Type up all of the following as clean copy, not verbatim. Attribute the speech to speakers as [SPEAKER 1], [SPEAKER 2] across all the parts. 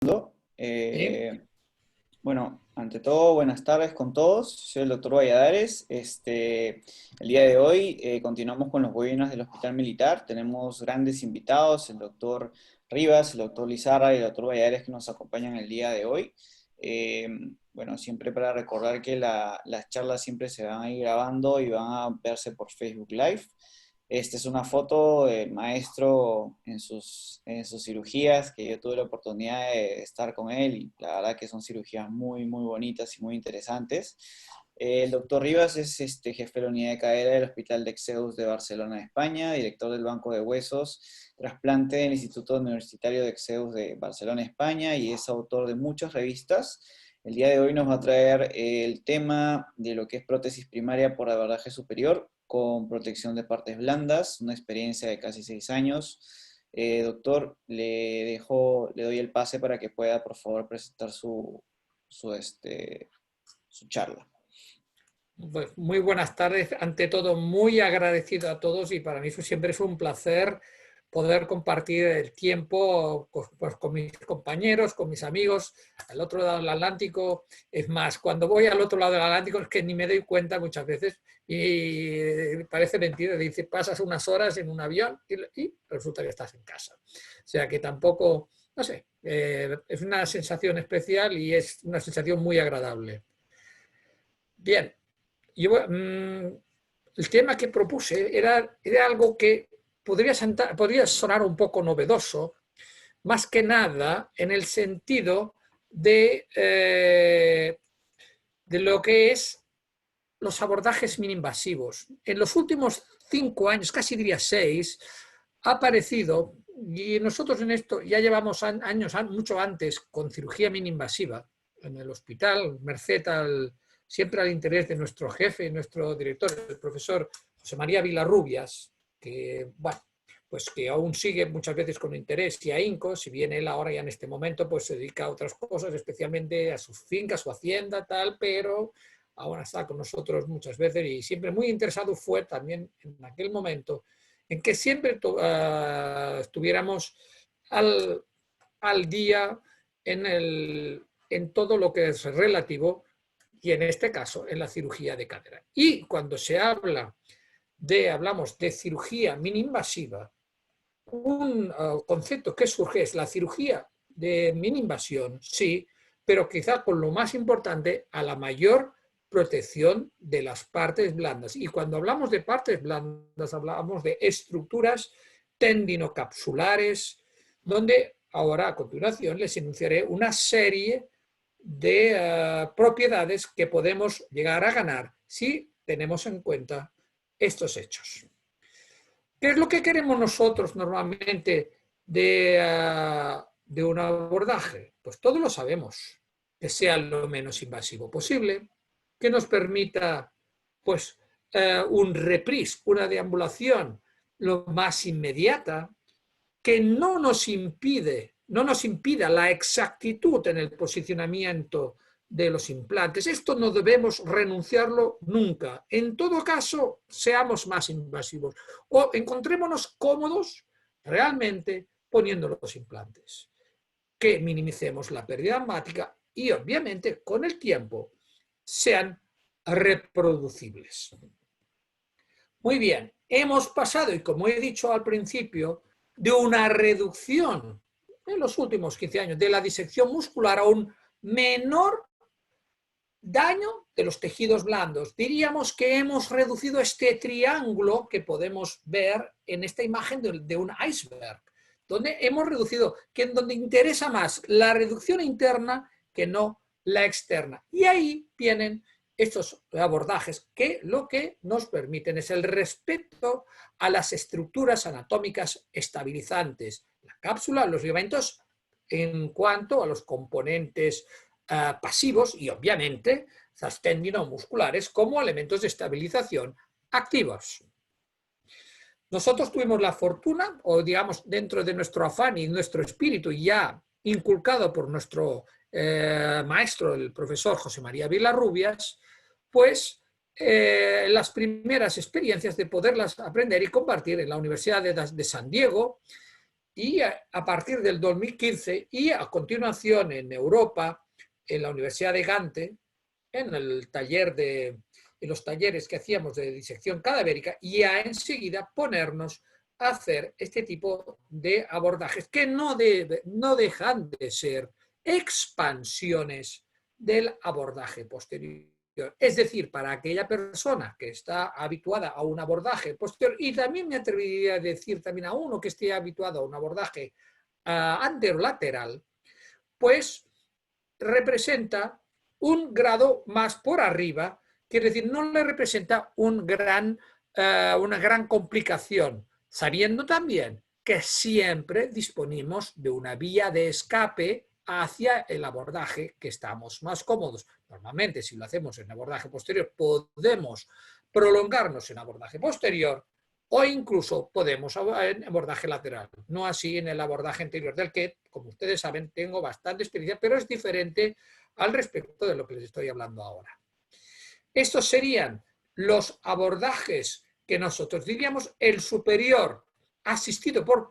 [SPEAKER 1] Sí.
[SPEAKER 2] Eh, bueno, ante todo, buenas tardes con todos. Soy el doctor Valladares. El día de hoy continuamos con los webinars del Hospital Militar. Tenemos grandes invitados, el doctor Rivas, el doctor Lizarra y el doctor Valladares que nos acompañan el día de hoy. Eh, bueno, siempre para recordar que las charlas siempre se van a ir grabando y van a verse por Facebook Live. Esta es una foto del maestro en sus cirugías, que yo tuve la oportunidad de estar con él y la verdad que son cirugías muy, muy bonitas y muy interesantes. El doctor Rivas es jefe de la unidad de cadera del Hospital de Exeus de Barcelona, España, director del Banco de Huesos, trasplante del Instituto Universitario de Exeus de Barcelona, España, y es autor de muchas revistas. El día de hoy nos va a traer el tema de lo que es prótesis primaria por abordaje superior con protección de partes blandas, una experiencia de casi 6 años. Doctor, le doy el pase para que pueda, por favor, presentar su charla.
[SPEAKER 1] Pues muy buenas tardes. Ante todo, muy agradecido a todos y para mí siempre es un placer poder compartir el tiempo pues, con mis compañeros, con mis amigos, al otro lado del Atlántico. Es más, cuando voy al otro lado del Atlántico es que ni me doy cuenta muchas veces y parece mentira. Dice, pasas unas horas en un avión y resulta que estás en casa. O sea que tampoco, no sé, es una sensación especial y es una sensación muy agradable. Bien. Yo, el tema que propuse era algo que podría sonar un poco novedoso, más que nada en el sentido de lo que es los abordajes mini-invasivos. En los últimos 5 años, casi diría 6, ha aparecido, y nosotros en esto ya llevamos años, mucho antes, con cirugía mini-invasiva en el hospital, merced siempre al interés de nuestro jefe, nuestro director, el profesor José María Vilarrubias, que, bueno, pues que aún sigue muchas veces con interés y ahínco, si bien él ahora ya en este momento pues se dedica a otras cosas, especialmente a sus fincas, su hacienda, tal, pero ahora está con nosotros muchas veces y siempre muy interesado fue también en aquel momento en que siempre estuviéramos al día en todo lo que es relativo y en este caso en la cirugía de cadera. Y cuando hablamos de cirugía mini-invasiva, un concepto que surge es la cirugía de mini-invasión, sí, pero quizá con lo más importante, a la mayor protección de las partes blandas. Y cuando hablamos de partes blandas, hablamos de estructuras tendinocapsulares, donde ahora a continuación les enunciaré una serie de propiedades que podemos llegar a ganar si tenemos en cuenta estos hechos. ¿Qué es lo que queremos nosotros normalmente de un abordaje? Pues todos lo sabemos, que sea lo menos invasivo posible, que nos permita pues, un reprise, una deambulación lo más inmediata, que no nos impida la exactitud en el posicionamiento de los implantes. Esto no debemos renunciarlo nunca. En todo caso, seamos más invasivos o encontrémonos cómodos realmente poniendo los implantes. Que minimicemos la pérdida hemática y obviamente con el tiempo sean reproducibles. Muy bien, hemos pasado, y como he dicho al principio, de una reducción en los últimos 15 años de la disección muscular a un menor daño de los tejidos blandos. Diríamos que hemos reducido este triángulo que podemos ver en esta imagen de un iceberg, donde hemos reducido, que en donde interesa más la reducción interna que no la externa. Y ahí vienen estos abordajes que lo que nos permiten es el respeto a las estructuras anatómicas estabilizantes, la cápsula, los ligamentos, en cuanto a los componentes pasivos y obviamente las tendinomusculares como elementos de estabilización activos. Nosotros tuvimos la fortuna, o digamos dentro de nuestro afán y nuestro espíritu ya inculcado por nuestro maestro, el profesor José María Vilarrubias, pues las primeras experiencias de poderlas aprender y compartir en la Universidad de San Diego, y a partir del 2015 y a continuación en Europa, en la Universidad de Gante, en los talleres que hacíamos de disección cadavérica, y a enseguida ponernos a hacer este tipo de abordajes que no dejan de ser expansiones del abordaje posterior. Es decir, para aquella persona que está habituada a un abordaje posterior, y también me atrevería a decir también a uno que esté habituado a un abordaje anterolateral, pues representa un grado más por arriba, quiere decir, no le representa una gran complicación, sabiendo también que siempre disponemos de una vía de escape hacia el abordaje que estamos más cómodos. Normalmente, si lo hacemos en abordaje posterior, podemos prolongarnos en abordaje posterior o incluso podemos en abordaje lateral, no así en el abordaje anterior, del que, como ustedes saben, tengo bastante experiencia, pero es diferente al respecto de lo que les estoy hablando ahora. Estos serían los abordajes que nosotros diríamos el superior, asistido por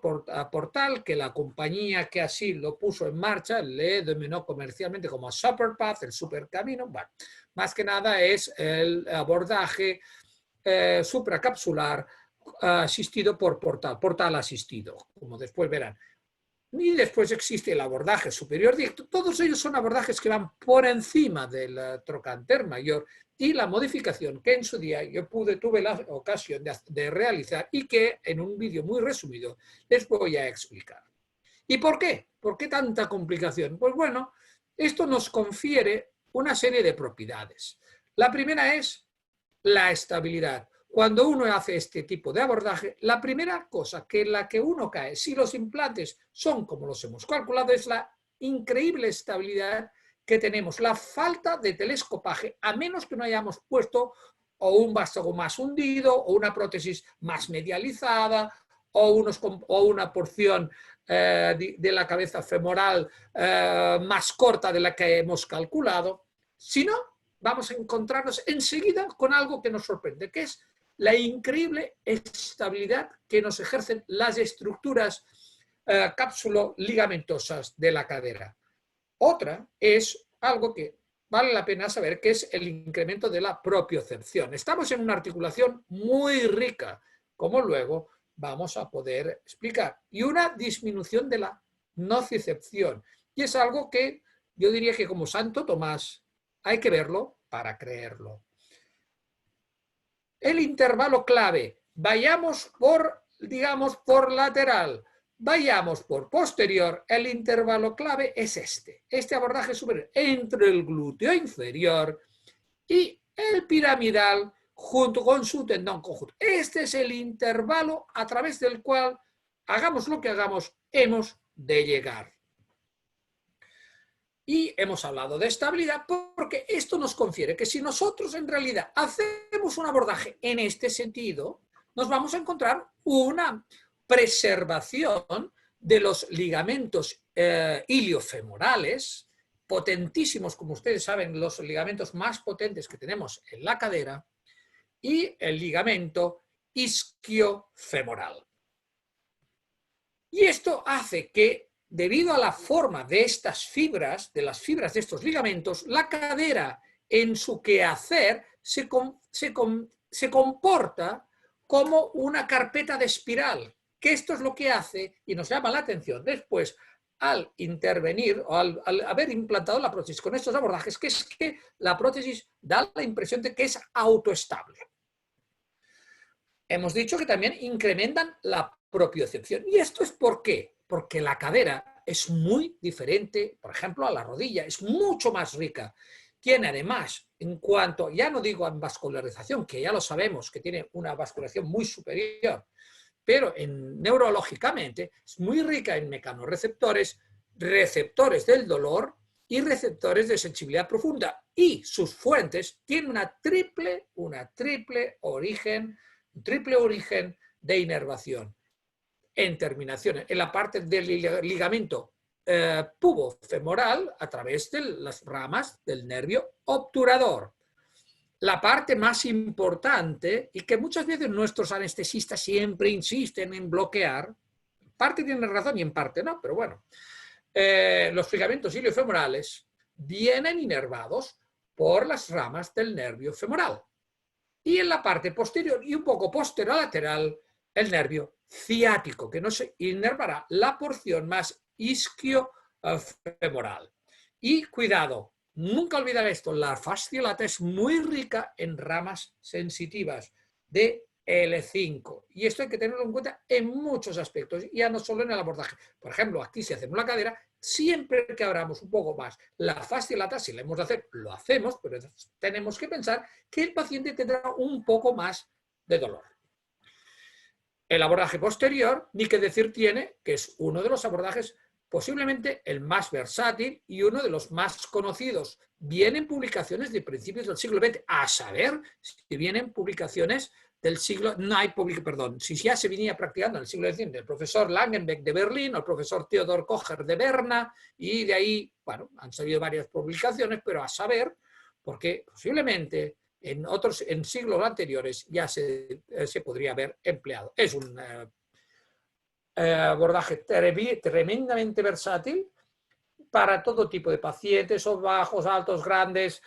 [SPEAKER 1] portal, que la compañía que así lo puso en marcha le denominó comercialmente como Super Path, el supercamino. Bueno, más que nada es el abordaje supracapsular asistido por portal asistido, como después verán. Y después existe el abordaje superior directo. Todos ellos son abordajes que van por encima del trocánter mayor, y la modificación que en su día yo tuve la ocasión de realizar y que en un vídeo muy resumido les voy a explicar. ¿Y por qué? ¿Por qué tanta complicación? Pues bueno, esto nos confiere una serie de propiedades. La primera es la estabilidad. Cuando uno hace este tipo de abordaje, la primera cosa que en la que uno cae, si los implantes son como los hemos calculado, es la increíble estabilidad que tenemos, la falta de telescopaje, a menos que no hayamos puesto o un vástago más hundido, o una prótesis más medializada, o una porción de la cabeza femoral más corta de la que hemos calculado. Si no, vamos a encontrarnos enseguida con algo que nos sorprende, que es la increíble estabilidad que nos ejercen las estructuras cápsulo-ligamentosas de la cadera. Otra es algo que vale la pena saber, que es el incremento de la propiocepción. Estamos en una articulación muy rica, como luego vamos a poder explicar, y una disminución de la nocicepción. Y es algo que yo diría que, como Santo Tomás, hay que verlo para creerlo. El intervalo clave, vayamos por, digamos, por lateral, vayamos por posterior, el intervalo clave es este abordaje superior entre el glúteo inferior y el piramidal junto con su tendón conjunto. Este es el intervalo a través del cual, hagamos lo que hagamos, hemos de llegar. Y hemos hablado de estabilidad porque esto nos confiere que si nosotros en realidad hacemos un abordaje en este sentido, nos vamos a encontrar una preservación de los ligamentos iliofemorales, potentísimos, como ustedes saben, los ligamentos más potentes que tenemos en la cadera, y el ligamento isquiofemoral. Y esto hace que, debido a la forma de estas fibras, de las fibras de estos ligamentos, la cadera en su quehacer se comporta como una carpeta de espiral, que esto es lo que hace, y nos llama la atención después, al intervenir o al haber implantado la prótesis con estos abordajes, que es que la prótesis da la impresión de que es autoestable. Hemos dicho que también incrementan la propiocepción. ¿Y esto es por qué? Porque la cadera es muy diferente, por ejemplo, a la rodilla, es mucho más rica. Tiene además, en cuanto, ya no digo en vascularización, que ya lo sabemos, que tiene una vascularización muy superior, pero neurológicamente es muy rica en mecanorreceptores, receptores del dolor y receptores de sensibilidad profunda. Y sus fuentes tienen un triple origen de inervación en terminaciones, en la parte del ligamento pubofemoral a través de las ramas del nervio obturador. La parte más importante, y que muchas veces nuestros anestesistas siempre insisten en bloquear, parte tiene razón y en parte no, pero bueno. Los ligamentos iliofemorales vienen inervados por las ramas del nervio femoral. Y en la parte posterior y un poco posterolateral, el nervio ciático, que nos inervará la porción más isquiofemoral. Y cuidado, nunca olvidar esto, la fascia lata es muy rica en ramas sensitivas de L5. Y esto hay que tenerlo en cuenta en muchos aspectos, ya no solo en el abordaje. Por ejemplo, aquí si hacemos la cadera, siempre que abramos un poco más la fascia lata, si la hemos de hacer, lo hacemos, pero tenemos que pensar que el paciente tendrá un poco más de dolor. El abordaje posterior, ni que decir tiene, que es uno de los abordajes posiblemente el más versátil y uno de los más conocidos. Vienen publicaciones de principios del siglo XX, a saber si vienen publicaciones del siglo, no hay perdón, si ya se venía practicando en el siglo XIX, el profesor Langenbeck de Berlín, el profesor Theodor Kocher de Berna, y de ahí, bueno, han salido varias publicaciones, pero a saber, porque posiblemente en siglos anteriores ya se podría haber empleado. Es un abordaje tremendamente versátil para todo tipo de pacientes, o bajos, altos, grandes,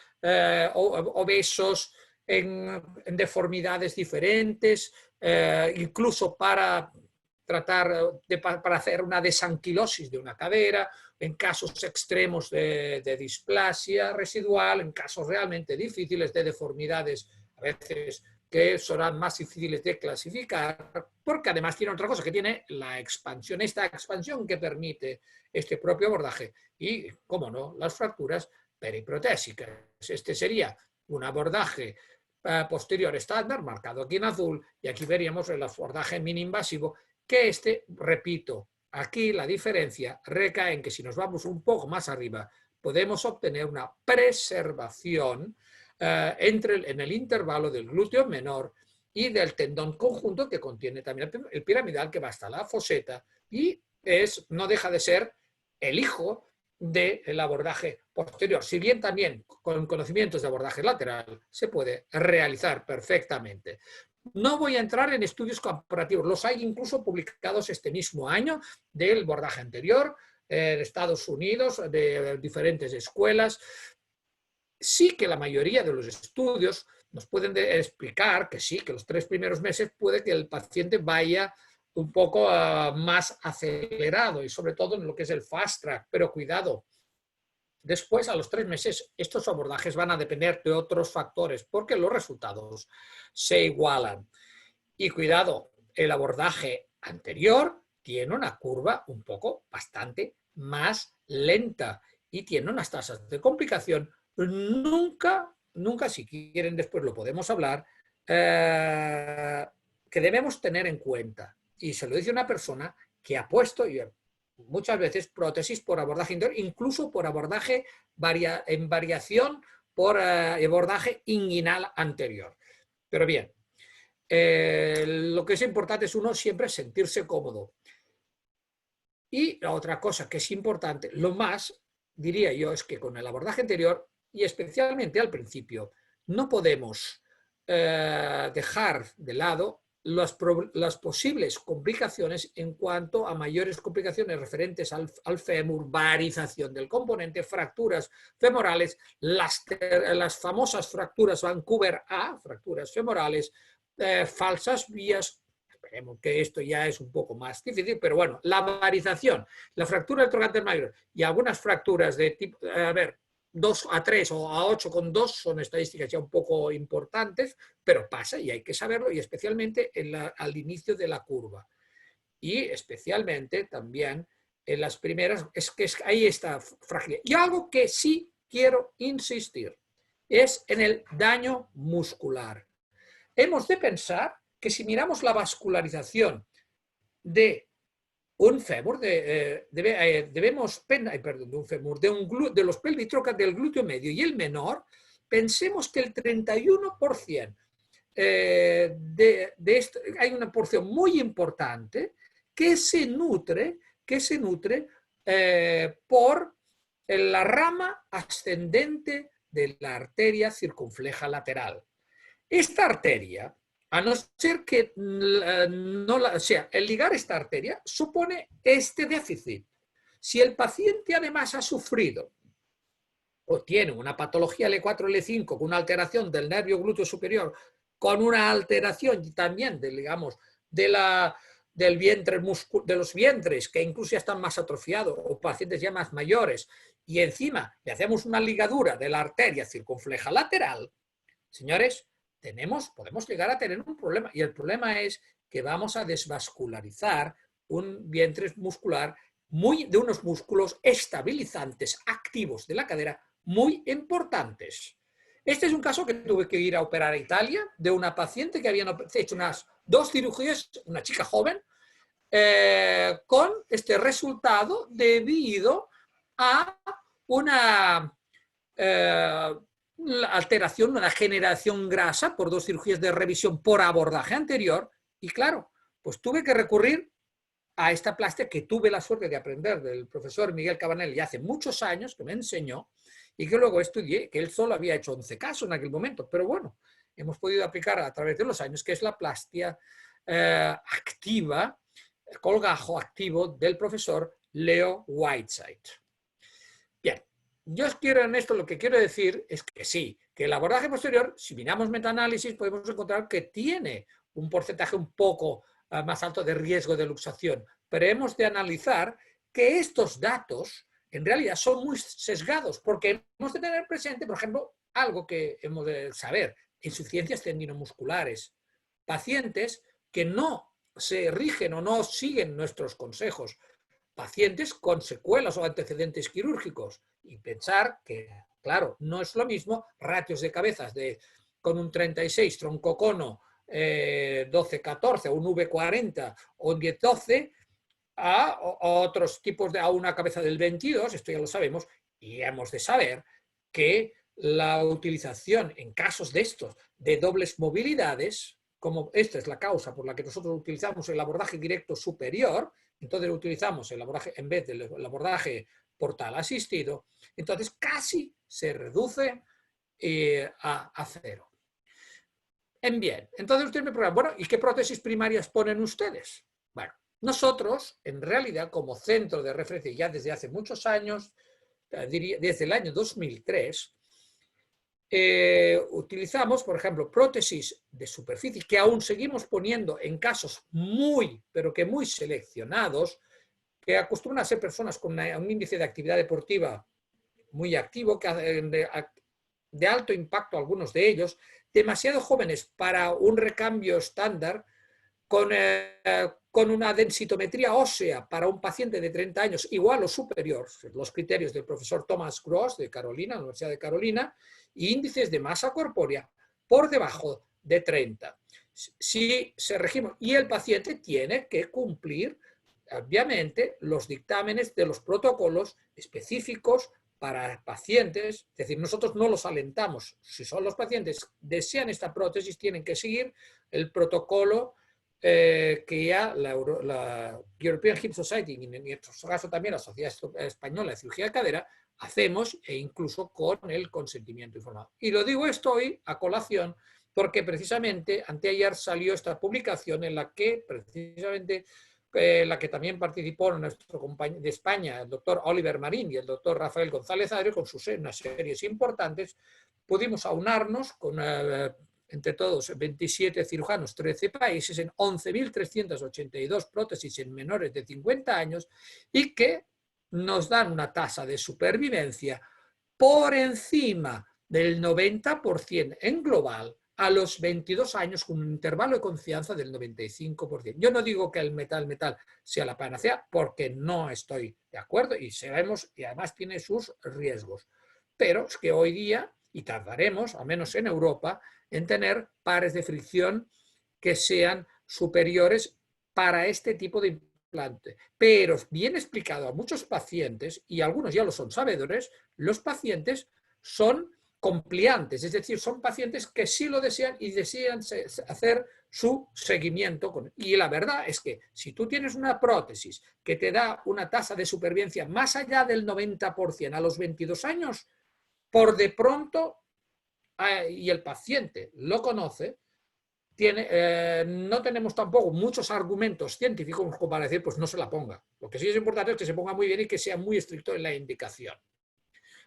[SPEAKER 1] obesos, en deformidades diferentes, incluso para tratar para hacer una desanquilosis de una cadera, en casos extremos de displasia residual, en casos realmente difíciles de deformidades, a veces que serán más difíciles de clasificar, porque además tiene otra cosa, que tiene la expansión, esta expansión que permite este propio abordaje y, cómo no, las fracturas periprotésicas. Este sería un abordaje posterior estándar, marcado aquí en azul, y aquí veríamos el abordaje mini-invasivo, que repito, aquí la diferencia recae en que si nos vamos un poco más arriba, podemos obtener una preservación en el intervalo del glúteo menor y del tendón conjunto que contiene también el piramidal que va hasta la foseta y no deja de ser el hijo del abordaje posterior. Si bien también con conocimientos de abordaje lateral se puede realizar perfectamente. No voy a entrar en estudios comparativos, los hay incluso publicados este mismo año del abordaje anterior en Estados Unidos, de diferentes escuelas. Sí que la mayoría de los estudios nos pueden explicar que sí, que los 3 primeros meses puede que el paciente vaya un poco más acelerado y sobre todo en lo que es el fast track, pero cuidado. Después, a los 3 meses, estos abordajes van a depender de otros factores porque los resultados se igualan. Y cuidado, el abordaje anterior tiene una curva un poco bastante más lenta y tiene unas tasas de complicación nunca, si quieren después lo podemos hablar, que debemos tener en cuenta. Y se lo dice una persona que ha puesto muchas veces prótesis por abordaje interior, incluso por abordaje en variación por abordaje inguinal anterior. Pero bien, lo que es importante es uno siempre sentirse cómodo. Y la otra cosa que es importante, lo más, diría yo, es que con el abordaje anterior, y especialmente al principio, no podemos dejar de lado las posibles complicaciones en cuanto a mayores complicaciones referentes al fémur, varización del componente, fracturas femorales, las famosas fracturas Vancouver A, fracturas femorales, falsas vías. Esperemos que esto ya es un poco más difícil, pero bueno, la varización, la fractura del trocánter mayor y algunas fracturas de tipo, 2 a 3 o a 8,2 son estadísticas ya un poco importantes, pero pasa y hay que saberlo, y especialmente al inicio de la curva. Y especialmente también en las primeras, ahí está fragilidad. Y algo que sí quiero insistir es en el daño muscular. Hemos de pensar que si miramos la vascularización de un fémur, debemos, perdón, de un fémur, de los pelvitrócatas del glúteo medio y el menor, pensemos que el 31% de esto, hay una porción muy importante que se nutre por la rama ascendente de la arteria circunfleja lateral. Esta arteria A no ser que o sea, el ligar esta arteria supone este déficit. Si el paciente además ha sufrido o tiene una patología L4, L5 con una alteración del nervio glúteo superior, con una alteración también digamos, del vientre de los vientres, que incluso ya están más atrofiados, o pacientes ya más mayores, y encima le hacemos una ligadura de la arteria circunfleja lateral, señores, podemos llegar a tener un problema. Y el problema es que vamos a desvascularizar un vientre muscular de unos músculos estabilizantes activos de la cadera muy importantes. Este es un caso que tuve que ir a operar a Italia de una paciente que habían hecho unas 2 cirugías, una chica joven, con este resultado debido a una alteración, una generación grasa por 2 cirugías de revisión por abordaje anterior. Y claro, pues tuve que recurrir a esta plastia que tuve la suerte de aprender del profesor Miguel Cabanel ya hace muchos años, que me enseñó y que luego estudié, que él solo había hecho 11 casos en aquel momento, pero bueno, hemos podido aplicar a través de los años, que es la plastia activa, el colgajo activo del profesor Leo Whiteside. Bien, yo os quiero en esto, lo que quiero decir es que sí, que el abordaje posterior, si miramos metaanálisis, podemos encontrar que tiene un porcentaje un poco más alto de riesgo de luxación, pero hemos de analizar que estos datos en realidad son muy sesgados, porque hemos de tener presente, por ejemplo, algo que hemos de saber, insuficiencias tendinomusculares, pacientes que no se rigen o no siguen nuestros consejos, pacientes con secuelas o antecedentes quirúrgicos, y pensar que, claro, no es lo mismo ratios de cabezas con un 36 troncocono 12-14 o un V40 o un 10-12 a otros tipos a una cabeza del 22, esto ya lo sabemos, y hemos de saber que la utilización en casos de estos de dobles movilidades, como esta es la causa por la que nosotros utilizamos el abordaje directo superior, entonces utilizamos el abordaje en vez del abordaje portal asistido, entonces casi se reduce a cero. Bien, entonces usted me pregunta, bueno, ¿y qué prótesis primarias ponen ustedes? Bueno, nosotros, en realidad, como centro de referencia ya desde hace muchos años, desde el año 2003, utilizamos, por ejemplo, prótesis de superficie que aún seguimos poniendo en casos pero que muy seleccionados, que acostumbran a ser personas con un índice de actividad deportiva muy activo, de alto impacto algunos de ellos, demasiado jóvenes para un recambio estándar, con una densitometría ósea para un paciente de 30 años igual o superior, los criterios del profesor Thomas Gross de Carolina, la Universidad de Carolina, y índices de masa corpórea por debajo de 30. Si se regimos, y el paciente tiene que cumplir, obviamente, los dictámenes de los protocolos específicos para pacientes, es decir, nosotros no los alentamos. Si son los pacientes desean esta prótesis, tienen que seguir el protocolo que ya la European Hip Society, y en nuestro caso también la Sociedad Española de Cirugía de Cadera, hacemos, e incluso con el consentimiento informado. Y lo digo esto hoy a colación porque precisamente anteayer salió esta publicación en la que precisamente la que también participó nuestro compañero de España, el doctor Oliver Marín y el doctor Rafael González Adrio, con sus unas series importantes, pudimos aunarnos con entre todos 27 cirujanos, 13 países, en 11.382 prótesis en menores de 50 años y que nos dan una tasa de supervivencia por encima del 90% en global a los 22 años, con un intervalo de confianza del 95%. Yo no digo que el metal sea la panacea, porque no estoy de acuerdo y sabemos, y además tiene sus riesgos. Pero es que hoy día, y tardaremos, al menos en Europa, en tener pares de fricción que sean superiores para este tipo de implante. Pero bien explicado a muchos pacientes, y algunos ya lo son sabedores, los pacientes son compliantes, es decir, son pacientes que sí lo desean y desean hacer su seguimiento. Y la verdad es que si tú tienes una prótesis que te da una tasa de supervivencia más allá del 90% a los 22 años, por de pronto, y el paciente lo conoce, no tenemos tampoco muchos argumentos científicos como para decir, pues no se la ponga. Lo que sí es importante es que se ponga muy bien y que sea muy estricto en la indicación.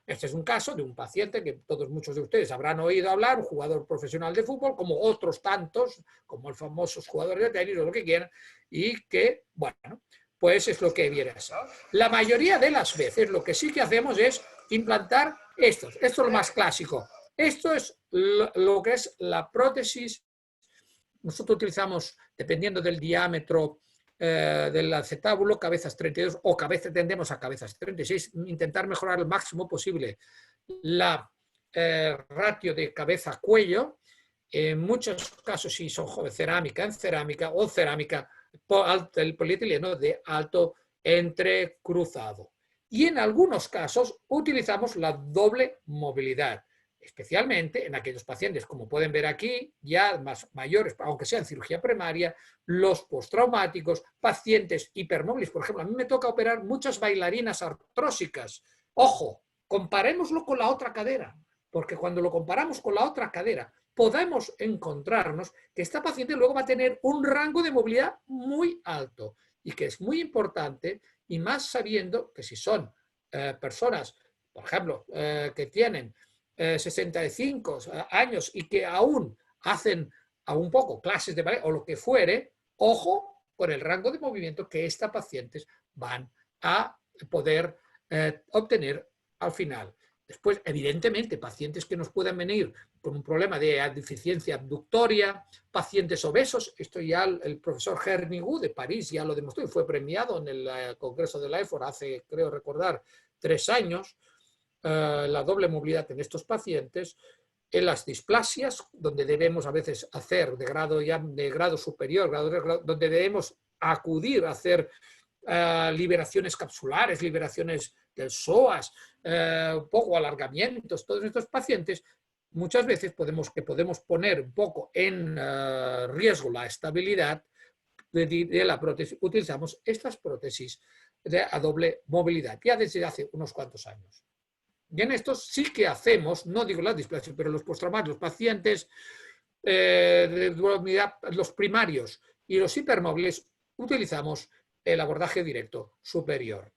[SPEAKER 1] Este es un caso de un paciente que muchos de ustedes habrán oído hablar, un jugador profesional de fútbol, como otros tantos, como el famosos jugadores de tenis o lo que quieran, y que, bueno, pues es lo que viene a ser. La mayoría de las veces lo que sí que hacemos es implantar esto. Esto es lo más clásico. Esto es lo que es la prótesis. Nosotros utilizamos, dependiendo del diámetro del acetábulo, cabezas 32 o tendemos a cabezas 36, intentar mejorar el máximo posible la ratio de cabeza-cuello. En muchos casos, si son cerámica, en cerámica o cerámica, el polietileno de alto entrecruzado. Y en algunos casos utilizamos la doble movilidad, especialmente en aquellos pacientes, como pueden ver aquí, ya más mayores, aunque sea en cirugía primaria, los postraumáticos, pacientes hipermóviles. Por ejemplo, a mí me toca operar muchas bailarinas artrósicas. Ojo, comparémoslo con la otra cadera, porque cuando lo comparamos con la otra cadera, podemos encontrarnos que esta paciente luego va a tener un rango de movilidad muy alto y que es muy importante, y más sabiendo que si son personas, por ejemplo, que tienen 65 años y que aún hacen un poco clases de ballet o lo que fuere, ojo con el rango de movimiento que estas pacientes van a poder obtener al final. Después, evidentemente, pacientes que nos puedan venir con un problema de deficiencia abductoria, pacientes obesos, esto ya el profesor Hernigou de París ya lo demostró y fue premiado en el Congreso de la EFOR hace, creo recordar, 3 años, la doble movilidad en estos pacientes, en las displasias, donde debemos a veces hacer de grado superior, donde debemos acudir a hacer liberaciones capsulares, liberaciones del psoas, un poco alargamientos, todos estos pacientes, muchas veces podemos poner un poco en riesgo la estabilidad de la prótesis. Utilizamos estas prótesis a doble movilidad ya desde hace unos cuantos años. Y en estos sí que hacemos, no digo las displasias, pero los postraumáticos, los pacientes de movilidad, los primarios y los hipermóviles, utilizamos el abordaje directo superior.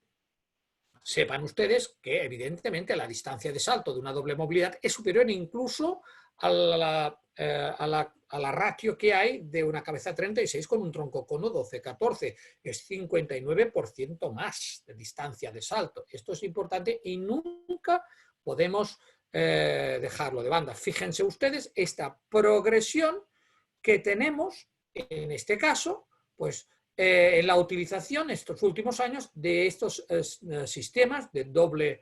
[SPEAKER 1] Sepan ustedes que evidentemente la distancia de salto de una doble movilidad es superior incluso a la ratio que hay de una cabeza 36 con un tronco cono 12-14. Es 59% más de distancia de salto. Esto es importante y nunca podemos dejarlo de banda. Fíjense ustedes esta progresión que tenemos en este caso, pues en la utilización estos últimos años de estos sistemas de doble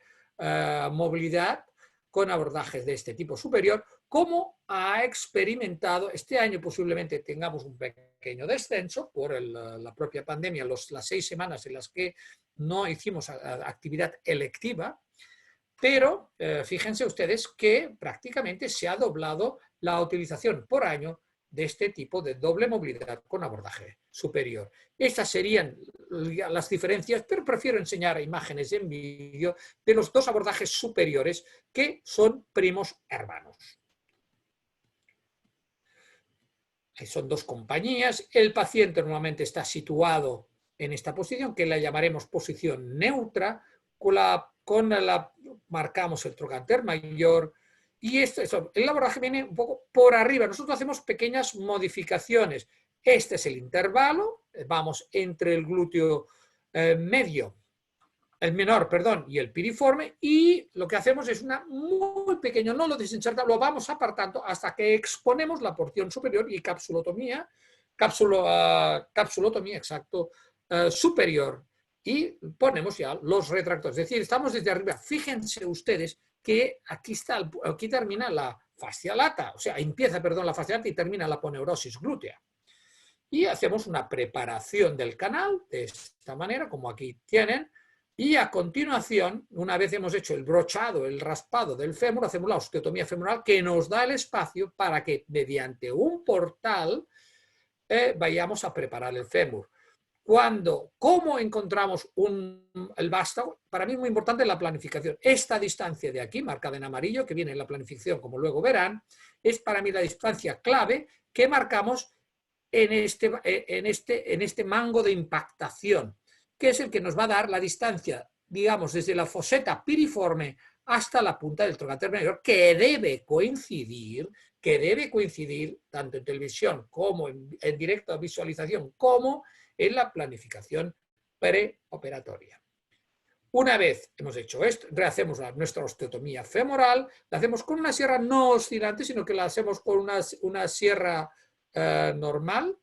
[SPEAKER 1] movilidad con abordajes de este tipo superior, como ha experimentado este año. Posiblemente tengamos un pequeño descenso por la propia pandemia, las 6 semanas en las que no hicimos actividad electiva, pero fíjense ustedes que prácticamente se ha doblado la utilización por año de este tipo de doble movilidad con abordaje superior. Estas serían las diferencias, pero prefiero enseñar imágenes en vídeo de los dos abordajes superiores que son primos hermanos. Son dos compañías. El paciente normalmente está situado en esta posición, que la llamaremos posición neutra, marcamos el trocánter mayor. Y el abordaje viene un poco por arriba. Nosotros hacemos pequeñas modificaciones. Este es el intervalo, vamos entre el glúteo medio, el menor, perdón, y el piriforme, y lo que hacemos es una muy pequeño, no lo desinsertamos, lo vamos apartando hasta que exponemos la porción superior y capsulotomía, exacto, superior, y ponemos ya los retractores. Es decir, estamos desde arriba. Fíjense ustedes que aquí termina la fascia lata, o sea, empieza, perdón, la fascia lata y termina la aponeurosis glútea. Y hacemos una preparación del canal de esta manera, como aquí tienen, y a continuación, una vez hemos hecho el brochado, el raspado del fémur, hacemos la osteotomía femoral que nos da el espacio para que mediante un portal vayamos a preparar el fémur. ¿Cómo encontramos el vástago? Para mí es muy importante la planificación. Esta distancia de aquí, marcada en amarillo, que viene en la planificación, como luego verán, es para mí la distancia clave que marcamos en este mango de impactación, que es el que nos va a dar la distancia, digamos, desde la foseta piriforme hasta la punta del trocater mayor, que debe coincidir tanto en televisión como en directa visualización, como en la planificación preoperatoria. Una vez hemos hecho esto, rehacemos nuestra osteotomía femoral, la hacemos con una sierra no oscilante, sino que la hacemos con una sierra normal,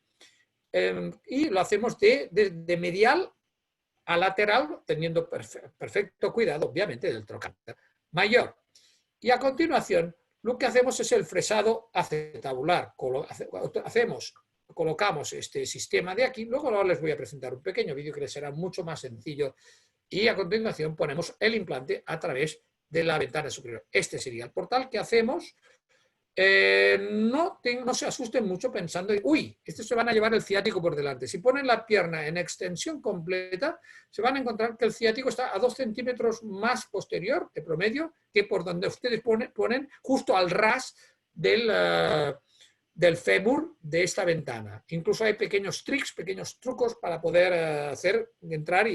[SPEAKER 1] y lo hacemos de medial a lateral, teniendo perfecto cuidado, obviamente, del trocater mayor. Y a continuación, lo que hacemos es el fresado acetabular. Colocamos este sistema de aquí, luego les voy a presentar un pequeño vídeo que les será mucho más sencillo, y a continuación ponemos el implante a través de la ventana superior. Este sería el portal que hacemos. No se asusten mucho pensando, uy, estos se van a llevar el ciático por delante. Si ponen la pierna en extensión completa, se van a encontrar que el ciático está a 2 centímetros más posterior de promedio que por donde ustedes ponen justo al ras del fémur de esta ventana. Incluso hay pequeños tricks, pequeños trucos para poder entrar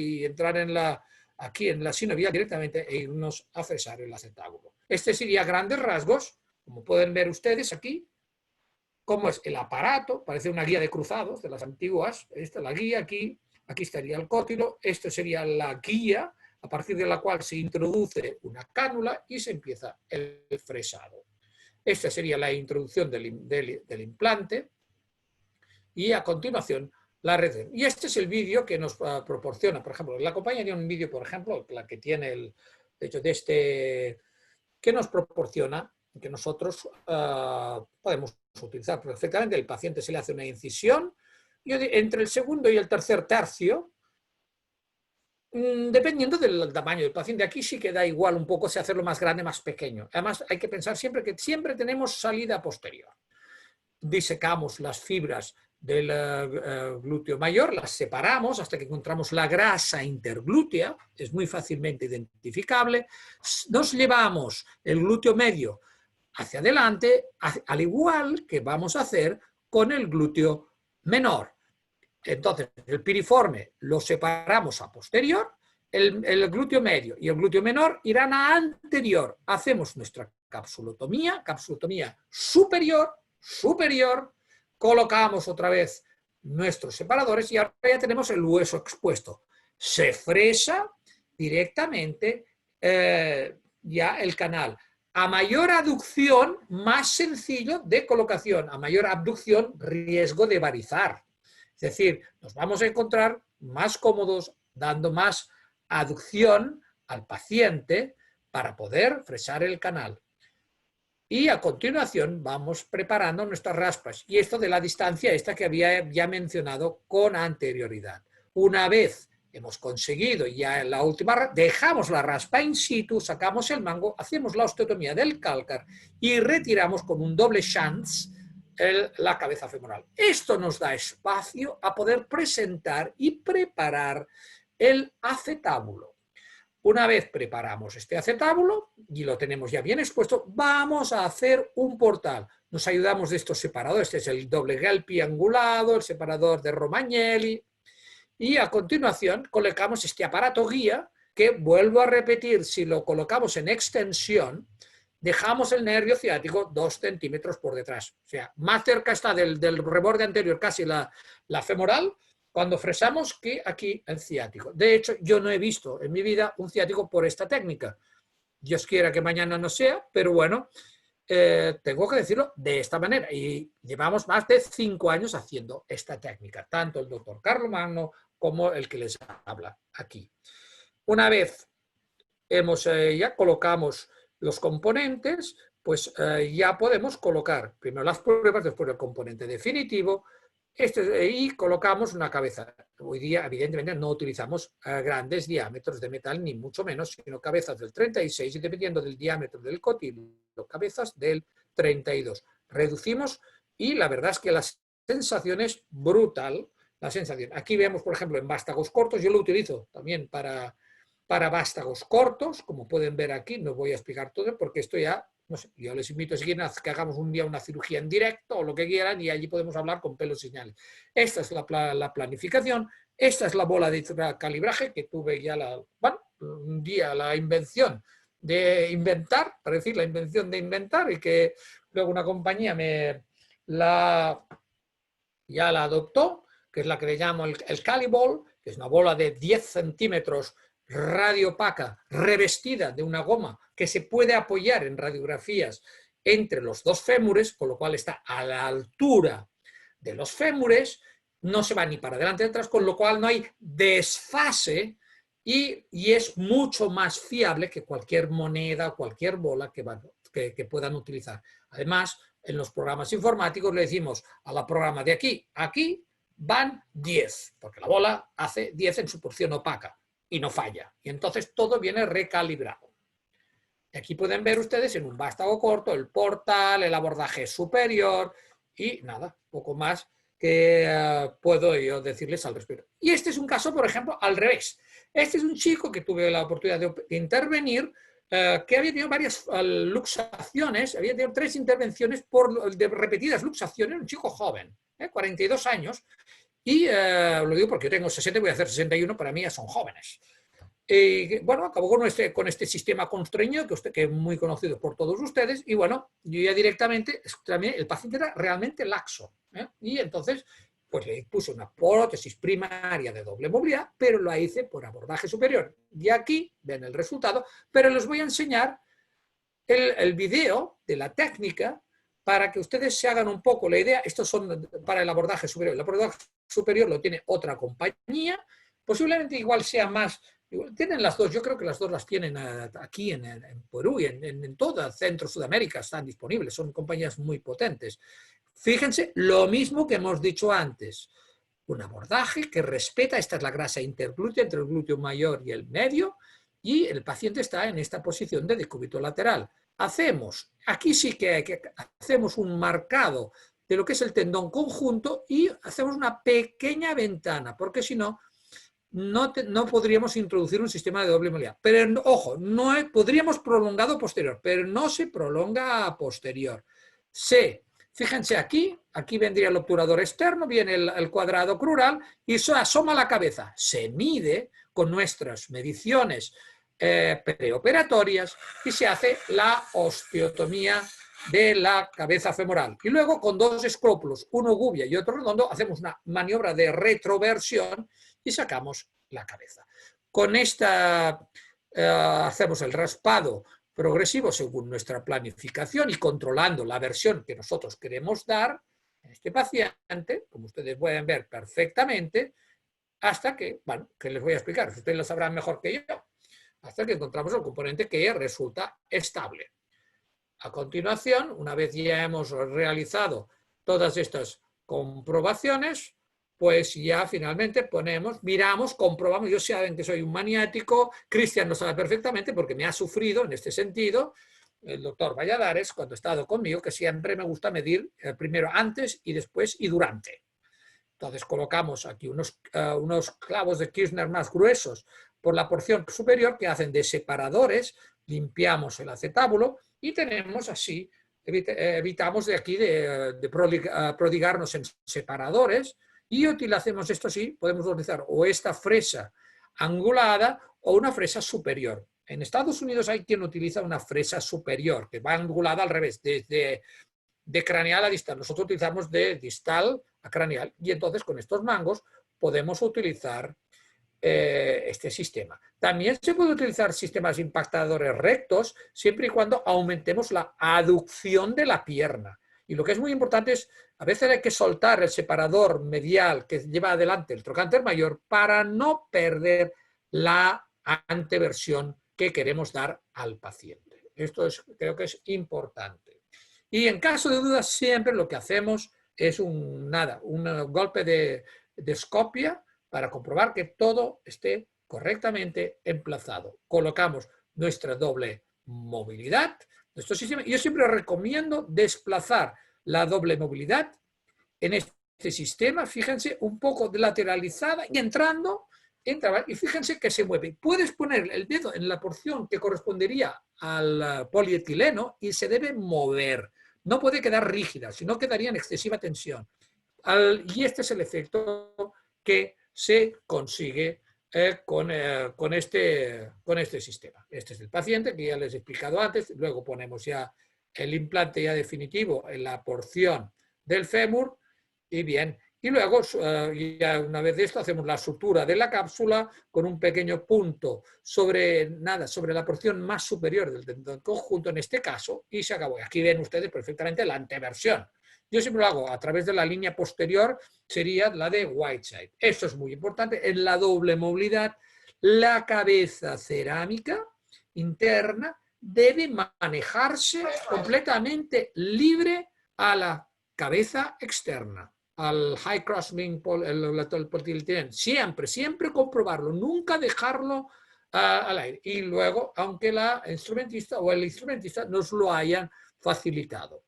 [SPEAKER 1] aquí en la sinovial directamente e irnos a fresar el acetábulo. Este sería a grandes rasgos, como pueden ver ustedes aquí, cómo es el aparato. Parece una guía de cruzados de las antiguas. Esta es la guía aquí estaría el cótilo, esto sería la guía a partir de la cual se introduce una cánula y se empieza el fresado. Esta sería la introducción del implante y a continuación la red. Y este es el vídeo que nos proporciona, por ejemplo, la compañía tiene un vídeo, por ejemplo, la que tiene que nos proporciona, que nosotros podemos utilizar perfectamente. El paciente se le hace una incisión y entre el segundo y el tercer tercio, dependiendo del tamaño del paciente, aquí sí que da igual un poco si hacerlo más grande, más pequeño. Además, hay que pensar siempre que siempre tenemos salida posterior. Disecamos las fibras del glúteo mayor, las separamos hasta que encontramos la grasa interglútea, es muy fácilmente identificable. Nos llevamos el glúteo medio hacia adelante, al igual que vamos a hacer con el glúteo menor. Entonces, el piriforme lo separamos a posterior, el glúteo medio y el glúteo menor irán a anterior. Hacemos nuestra capsulotomía superior, colocamos otra vez nuestros separadores y ahora ya tenemos el hueso expuesto. Se fresa directamente ya el canal. A mayor aducción, más sencillo de colocación. A mayor abducción, riesgo de varizar. Es decir, nos vamos a encontrar más cómodos dando más aducción al paciente para poder fresar el canal. Y a continuación vamos preparando nuestras raspas. Y esto de la distancia esta que había ya mencionado con anterioridad. Una vez hemos conseguido ya en la última, dejamos la raspa in situ, sacamos el mango, hacemos la osteotomía del cálcar y retiramos con un doble chance la cabeza femoral. Esto nos da espacio a poder presentar y preparar el acetábulo. Una vez preparamos este acetábulo y lo tenemos ya bien expuesto, vamos a hacer un portal. Nos ayudamos de estos separadores. Este es el doble Gelpi angulado, el separador de Romagnelli. Y a continuación colocamos este aparato guía que, vuelvo a repetir, si lo colocamos en extensión, dejamos el nervio ciático 2 centímetros por detrás. O sea, más cerca está del reborde anterior, casi la femoral, cuando fresamos, que aquí el ciático. De hecho, yo no he visto en mi vida un ciático por esta técnica. Dios quiera que mañana no sea, pero bueno, tengo que decirlo de esta manera. Y llevamos más de 5 años haciendo esta técnica, tanto el doctor Carlomagno como el que les habla aquí. Una vez ya colocamos los componentes, pues ya podemos colocar primero las pruebas, después el componente definitivo, y colocamos una cabeza. Hoy día, evidentemente, no utilizamos grandes diámetros de metal, ni mucho menos, sino cabezas del 36 y, dependiendo del diámetro del cótilo, cabezas del 32. Reducimos y la verdad es que la sensación es brutal la sensación. Aquí vemos, por ejemplo, en vástagos cortos, yo lo utilizo también para vástagos cortos, como pueden ver aquí, no voy a explicar todo porque esto ya, no sé, yo les invito a seguir a que hagamos un día una cirugía en directo o lo que quieran y allí podemos hablar con pelos y señales. Esta es la planificación, esta es la bola de calibraje que tuve ya un día la invención de inventar, para decir la invención de inventar y que luego una compañía ya la adoptó, que es la que le llamo el Caliball, que es una bola de 10 centímetros radio opaca, revestida de una goma que se puede apoyar en radiografías entre los dos fémures, con lo cual está a la altura de los fémures, no se va ni para adelante ni atrás, con lo cual no hay desfase y es mucho más fiable que cualquier moneda o cualquier bola que puedan utilizar. Además, en los programas informáticos le decimos a la programa de aquí a aquí van 10, porque la bola hace 10 en su porción opaca y no falla. Y entonces todo viene recalibrado. Aquí pueden ver ustedes en un vástago corto el portal, el abordaje superior y nada, poco más que puedo yo decirles al respecto. Y este es un caso, por ejemplo, al revés. Este es un chico que tuve la oportunidad de intervenir, que había tenido varias luxaciones, había tenido 3 intervenciones de repetidas luxaciones, un chico joven, 42 años, y lo digo porque yo tengo 60 y voy a hacer 61, para mí ya son jóvenes. Bueno, acabó con este sistema constreñido que es muy conocido por todos ustedes y bueno, yo ya directamente, también el paciente era realmente laxo y entonces pues le puse una prótesis primaria de doble movilidad, pero la hice por abordaje superior. Y aquí ven el resultado, pero les voy a enseñar el video de la técnica para que ustedes se hagan un poco la idea. Estos son para el abordaje superior. El abordaje superior lo tiene otra compañía, posiblemente igual sea más. Tienen las dos, yo creo que las dos las tienen aquí en Perú y en toda Centro Sudamérica están disponibles, son compañías muy potentes. Fíjense, lo mismo que hemos dicho antes, un abordaje que respeta, esta es la grasa interglútea entre el glúteo mayor y el medio, y el paciente está en esta posición de decúbito lateral. Aquí sí que hacemos un marcado de lo que es el tendón conjunto y hacemos una pequeña ventana, porque si no, no podríamos introducir un sistema de doble movilidad. Pero, ojo, podríamos prolongado posterior, pero no se prolonga a posterior. Fíjense aquí vendría el obturador externo, viene el cuadrado crural y eso asoma la cabeza. Se mide con nuestras mediciones preoperatorias y se hace la osteotomía de la cabeza femoral. Y luego con 2 escrópulos, uno gubia y otro redondo, hacemos una maniobra de retroversión y sacamos la cabeza. Con esta hacemos el raspado progresivo según nuestra planificación y controlando la versión que nosotros queremos dar en este paciente, como ustedes pueden ver perfectamente, hasta que, bueno, que les voy a explicar, ustedes lo sabrán mejor que yo, hasta que encontramos el componente que resulta estable. A continuación, una vez ya hemos realizado todas estas comprobaciones, pues ya finalmente miramos, comprobamos. Yo saben que soy un maniático, Cristian lo sabe perfectamente porque me ha sufrido en este sentido, el doctor Valladares, cuando ha estado conmigo, que siempre me gusta medir primero antes y después y durante. Entonces colocamos aquí unos clavos de Kirchner más gruesos por la porción superior que hacen de separadores, limpiamos el acetábulo y tenemos así, evitamos de aquí de prodigarnos en separadores y hacemos esto así, podemos utilizar o esta fresa angulada o una fresa superior. En Estados Unidos hay quien utiliza una fresa superior, que va angulada al revés, desde de craneal a distal. Nosotros utilizamos de distal a craneal y entonces con estos mangos podemos utilizar este sistema. También se puede utilizar sistemas impactadores rectos siempre y cuando aumentemos la aducción de la pierna. Y lo que es muy importante es, a veces hay que soltar el separador medial que lleva adelante el trocánter mayor para no perder la anteversión que queremos dar al paciente. Esto creo que es importante. Y en caso de dudas siempre lo que hacemos es un golpe de escopia para comprobar que todo esté correctamente emplazado. Colocamos nuestra doble movilidad, nuestro sistema. Yo siempre recomiendo desplazar la doble movilidad en este este sistema, fíjense, un poco lateralizada y entrando, entra, y fíjense que se mueve. Puedes poner el dedo en la porción que correspondería al polietileno y se debe mover. No puede quedar rígida, si no quedaría en excesiva tensión. Y este es el efecto que se consigue con este sistema. Este es el paciente, que ya les he explicado antes. Luego ponemos ya el implante ya definitivo en la porción del fémur. Y bien, y luego, ya una vez de esto, hacemos la sutura de la cápsula con un pequeño punto sobre la porción más superior del tendón conjunto, en este caso, y se acabó. Aquí ven ustedes perfectamente la anteversión. Yo siempre lo hago a través de la línea posterior, sería la de Whiteside. Esto es muy importante. En la doble movilidad, la cabeza cerámica interna debe manejarse completamente libre a la cabeza externa, al high crossbeam, el polietileno. Siempre comprobarlo, nunca dejarlo al aire. Y luego, aunque la instrumentista o el instrumentista nos lo hayan facilitado.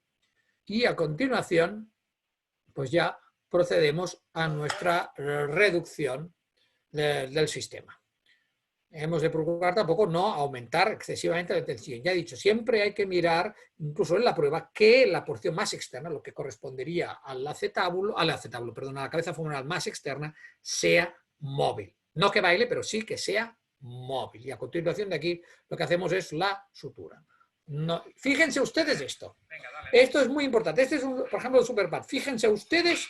[SPEAKER 1] Y a continuación, pues ya procedemos a nuestra reducción del sistema. Hemos de procurar tampoco no aumentar excesivamente la tensión. Ya he dicho, siempre hay que mirar, incluso en la prueba, que la porción más externa, lo que correspondería al acetábulo, a la cabeza femoral más externa, sea móvil. No que baile, pero sí que sea móvil. Y a continuación de aquí lo que hacemos es la sutura. No, fíjense ustedes esto. Esto es muy importante. Este es, por ejemplo, el superpad. Fíjense ustedes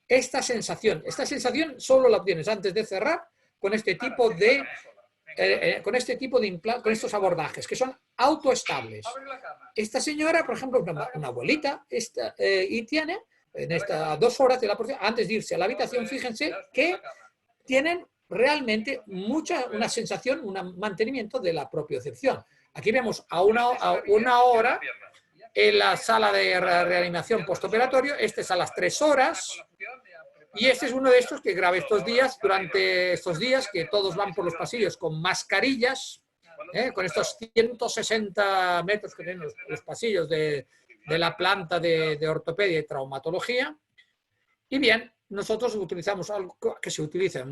[SPEAKER 1] esta sensación. Esta sensación solo la obtienes antes de cerrar con este tipo de implantes, con estos abordajes, que son autoestables. Esta señora, por ejemplo, una abuelita, y tiene en estas 2 horas de la porción, antes de irse a la habitación, fíjense que tienen realmente una sensación, un mantenimiento de la propiocepción. Aquí vemos a una hora en la sala de reanimación postoperatorio, este es a las 3 horas, y este es uno de estos que grabé durante estos días, que todos van por los pasillos con mascarillas, con estos 160 metros que tienen los pasillos de la planta de ortopedia y traumatología. Y bien, nosotros utilizamos algo que se utiliza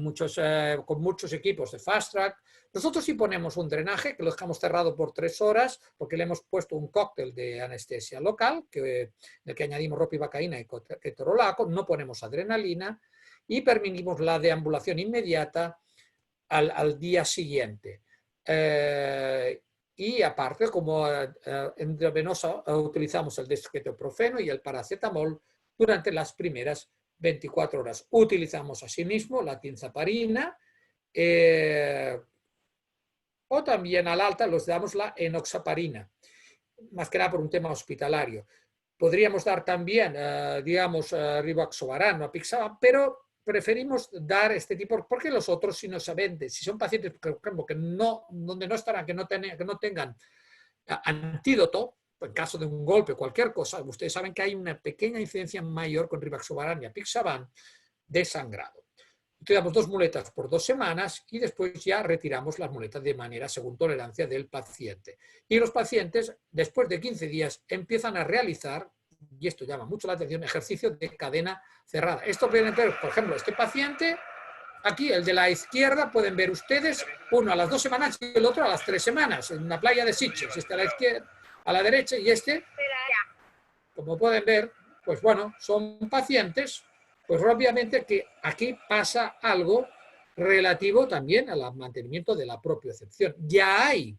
[SPEAKER 1] con muchos equipos de Fast Track. Nosotros sí ponemos un drenaje que lo dejamos cerrado por 3 horas porque le hemos puesto un cóctel de anestesia local en el que añadimos ropivacaína y ketorolaco, no ponemos adrenalina y permitimos la deambulación inmediata al día siguiente. Y aparte, como endovenosa, utilizamos el dextroprofeno y el paracetamol durante las primeras 24 horas. Utilizamos asimismo la tinzaparina o también al alta les damos la enoxaparina, más que nada por un tema hospitalario. Podríamos dar también, rivaroxaban o apixaban, pero preferimos dar este tipo, porque los otros si no se venden, si son pacientes donde no estarán, que no tengan antídoto, en caso de un golpe, cualquier cosa, ustedes saben que hay una pequeña incidencia mayor con rivaroxaban y apixaban de sangrado. Utilizamos 2 muletas por 2 semanas y después ya retiramos las muletas de manera según tolerancia del paciente. Y los pacientes, después de 15 días, empiezan a realizar, y esto llama mucho la atención, ejercicios de cadena cerrada. Esto pueden ver, por ejemplo, este paciente, aquí, el de la izquierda, pueden ver ustedes, uno a las 2 semanas y el otro a las 3 semanas, en una playa de Sitges. Este a la izquierda, a la derecha, y este, como pueden ver, pues bueno, son pacientes, pues obviamente que aquí pasa algo relativo también al mantenimiento de la propiocepción. Ya hay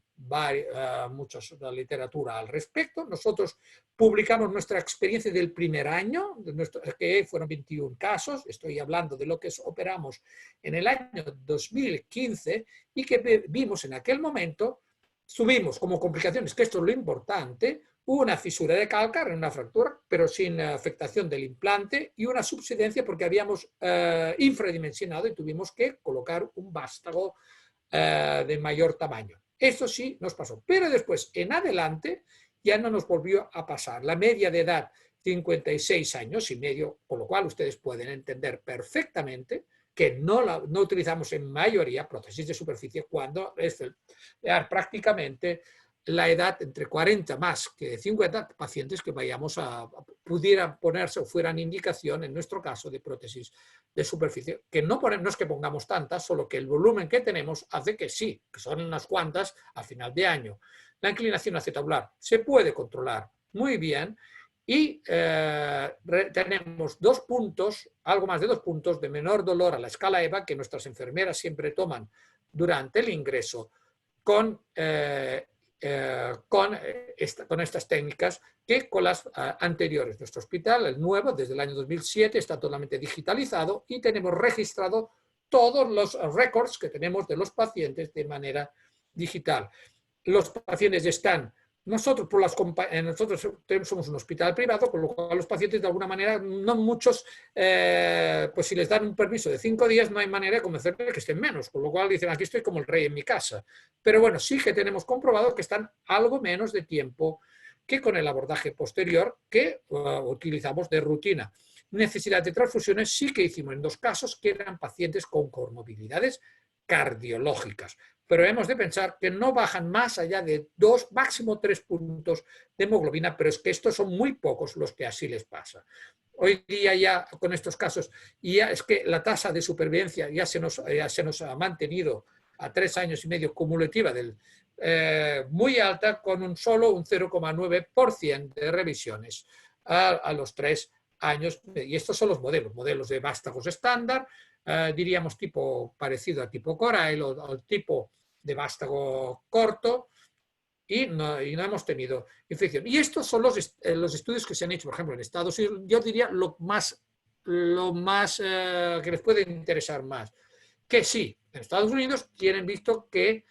[SPEAKER 1] mucha literatura al respecto. Nosotros publicamos nuestra experiencia del primer año, que fueron 21 casos, estoy hablando de lo que operamos en el año 2015 y que vimos en aquel momento, tuvimos como complicaciones, que esto es lo importante, una fisura de cálcar, una fractura, pero sin afectación del implante, y una subsidencia porque habíamos infradimensionado y tuvimos que colocar un vástago de mayor tamaño. Esto sí nos pasó, pero después en adelante ya no nos volvió a pasar. La media de edad, 56 años y medio, con lo cual ustedes pueden entender perfectamente que no utilizamos en mayoría prótesis de superficie cuando es prácticamente la edad entre 40 más que 50 pacientes que vayamos a pudieran ponerse o fueran indicación, en nuestro caso, de prótesis de superficie. Que no es que pongamos tantas, solo que el volumen que tenemos hace que sí, que son unas cuantas al final de año. La inclinación acetabular se puede controlar muy bien y tenemos 2 puntos, algo más de 2 puntos de menor dolor a la escala EVA que nuestras enfermeras siempre toman durante el ingreso con estas técnicas que con las anteriores. Nuestro hospital, el nuevo, desde el año 2007, está totalmente digitalizado y tenemos registrado todos los récords que tenemos de los pacientes de manera digital. Los pacientes están... Nosotros somos un hospital privado, con lo cual los pacientes de alguna manera, no muchos, pues si les dan un permiso de 5 días, no hay manera de convencerles de que estén menos, con lo cual dicen, aquí estoy como el rey en mi casa. Pero bueno, sí que tenemos comprobado que están algo menos de tiempo que con el abordaje posterior que utilizamos de rutina. Necesidad de transfusiones sí que hicimos en 2 casos que eran pacientes con comorbilidades cardiológicas. Pero hemos de pensar que no bajan más allá de 2, máximo 3 puntos de hemoglobina, pero es que estos son muy pocos los que así les pasa. Hoy día ya con estos casos, ya es que la tasa de supervivencia ya se nos ha mantenido a 3 años y medio cumulativa muy alta, con solo un 0,9% de revisiones a los 3 años. Y estos son los modelos de vástagos estándar, diríamos tipo parecido a tipo Corail o al tipo de vástago corto, y no hemos tenido infección. Y estos son los estudios que se han hecho, por ejemplo, en Estados Unidos. Yo diría lo más que les puede interesar más, que sí, en Estados Unidos tienen visto que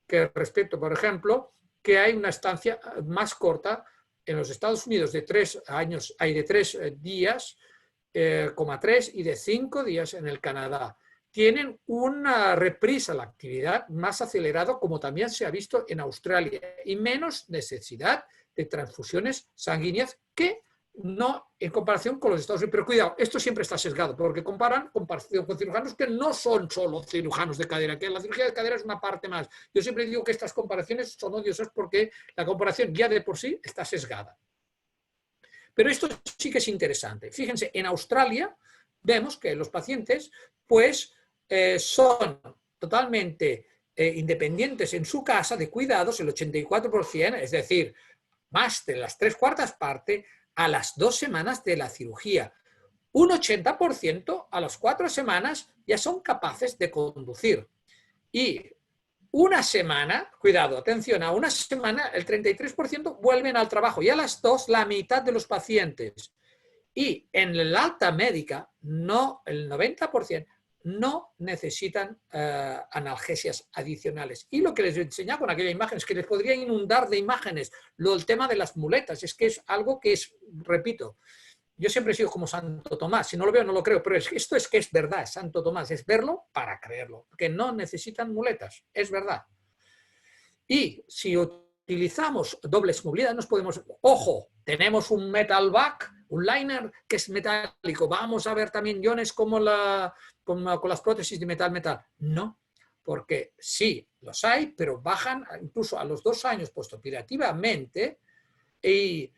[SPEAKER 1] respecto, por ejemplo, que hay una estancia más corta en los Estados Unidos de 3 años, hay de 3 días, 3 y de 5 días en el Canadá. Tienen una reprisa la actividad más acelerada, como también se ha visto en Australia, y menos necesidad de transfusiones sanguíneas que no en comparación con los Estados Unidos. Pero cuidado, esto siempre está sesgado, porque comparan con cirujanos que no son solo cirujanos de cadera, que la cirugía de cadera es una parte más. Yo siempre digo que estas comparaciones son odiosas porque la comparación ya de por sí está sesgada. Pero esto sí que es interesante. Fíjense, en Australia vemos que los pacientes pues son totalmente independientes en su casa de cuidados, el 84%, es decir, más de las 3/4 partes a las 2 semanas de la cirugía. Un 80% a las 4 semanas ya son capaces de conducir. Y una semana, cuidado, atención, a una semana el 33% vuelven al trabajo y a las 2 la mitad de los pacientes. Y en la alta médica, no, el 90% no necesitan analgesias adicionales. Y lo que les enseñaba con aquella imagen es que les podría inundar de imágenes. El tema de las muletas es que es algo que es, repito, yo siempre he sido como Santo Tomás, si no lo veo no lo creo, pero esto es que es verdad, Santo Tomás, es verlo para creerlo, que no necesitan muletas, es verdad. Y si utilizamos dobles movilidad, nos podemos, ojo, tenemos un metal back, un liner que es metálico, vamos a ver también iones como con las prótesis de metal. No, porque sí, los hay, pero bajan incluso a los 2 años postoperativamente y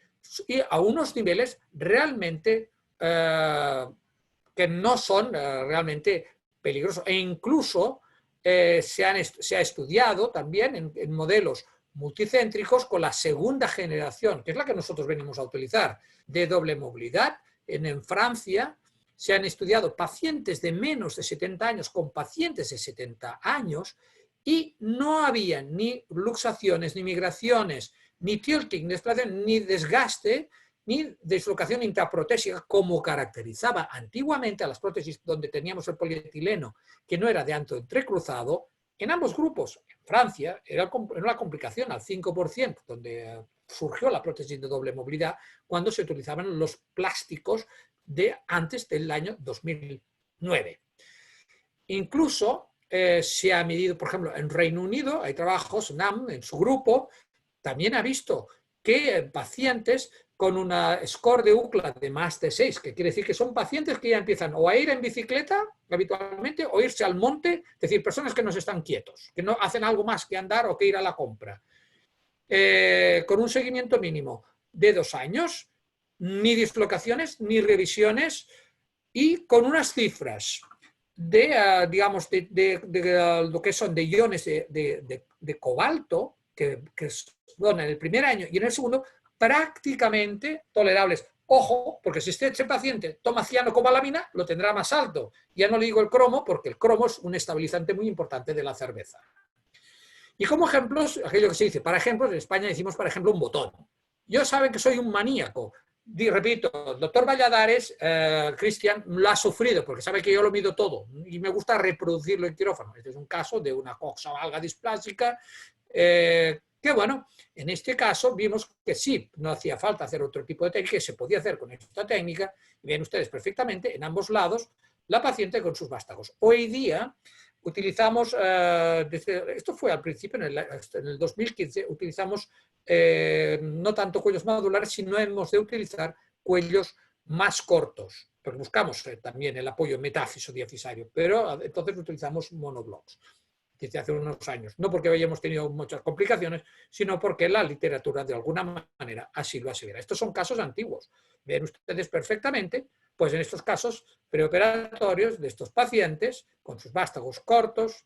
[SPEAKER 1] a unos niveles realmente que no son realmente peligrosos. E incluso se ha estudiado también en modelos multicéntricos con la segunda generación, que es la que nosotros venimos a utilizar, de doble movilidad. En Francia se han estudiado pacientes de menos de 70 años con pacientes de 70 años y no había ni luxaciones, ni migraciones, ni tilting, ni desgaste, ni dislocación intraprotésica, como caracterizaba antiguamente a las prótesis donde teníamos el polietileno, que no era de anto entrecruzado. En ambos grupos, en Francia, era una complicación al 5%, donde surgió la prótesis de doble movilidad, cuando se utilizaban los plásticos de antes del año 2009. Incluso se ha medido, por ejemplo, en Reino Unido, hay trabajos, NAM, en su grupo, también ha visto que pacientes con una score de UCLA de más de 6, que quiere decir que son pacientes que ya empiezan o a ir en bicicleta habitualmente o irse al monte, es decir, personas que no están quietos, que no hacen algo más que andar o que ir a la compra. Con un seguimiento mínimo de 2 años, ni dislocaciones, ni revisiones, y con unas cifras de, digamos, de lo que son de iones de cobalto, que son en el primer año y en el segundo, prácticamente tolerables. Ojo, porque si este paciente toma cianocobalamina, lo tendrá más alto. Ya no le digo el cromo, porque el cromo es un estabilizante muy importante de la cerveza. Y como ejemplos, aquello que se dice, para ejemplos, en España decimos, por ejemplo, un botón. Yo saben que soy un maníaco. Y repito, el doctor Valladares, Cristian, lo ha sufrido, porque sabe que yo lo mido todo y me gusta reproducirlo en quirófano. Este es un caso de una coxovalga displásica, que bueno, en este caso vimos que sí, no hacía falta hacer otro tipo de técnica, que se podía hacer con esta técnica, y ven ustedes perfectamente en ambos lados la paciente con sus vástagos. Hoy día utilizamos, esto fue al principio, en el 2015, utilizamos no tanto cuellos modulares, sino hemos de utilizar cuellos más cortos, porque buscamos también el apoyo metáfiso diafisario, pero entonces utilizamos monoblocks desde hace unos años, no porque hayamos tenido muchas complicaciones, sino porque la literatura de alguna manera así lo asevera. Estos son casos antiguos, ven ustedes perfectamente, pues en estos casos preoperatorios de estos pacientes con sus vástagos cortos,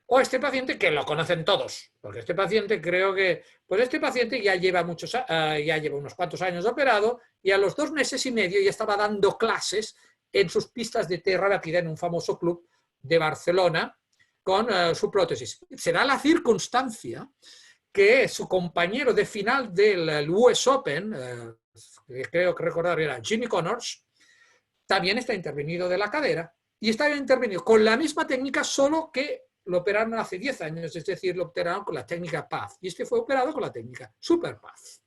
[SPEAKER 1] o este paciente que lo conocen todos, porque este paciente creo que, pues este paciente ya lleva unos cuantos años operado y a los 2 meses y medio ya estaba dando clases en sus pistas de tierra batida en un famoso club de Barcelona con su prótesis. Se da la circunstancia que su compañero de final del US Open, creo que recordar era Jimmy Connors, también está intervenido de la cadera y está intervenido con la misma técnica, solo que lo operaron hace 10 años, es decir, lo operaron con la técnica PAZ y este fue operado con la técnica SuperPAZ.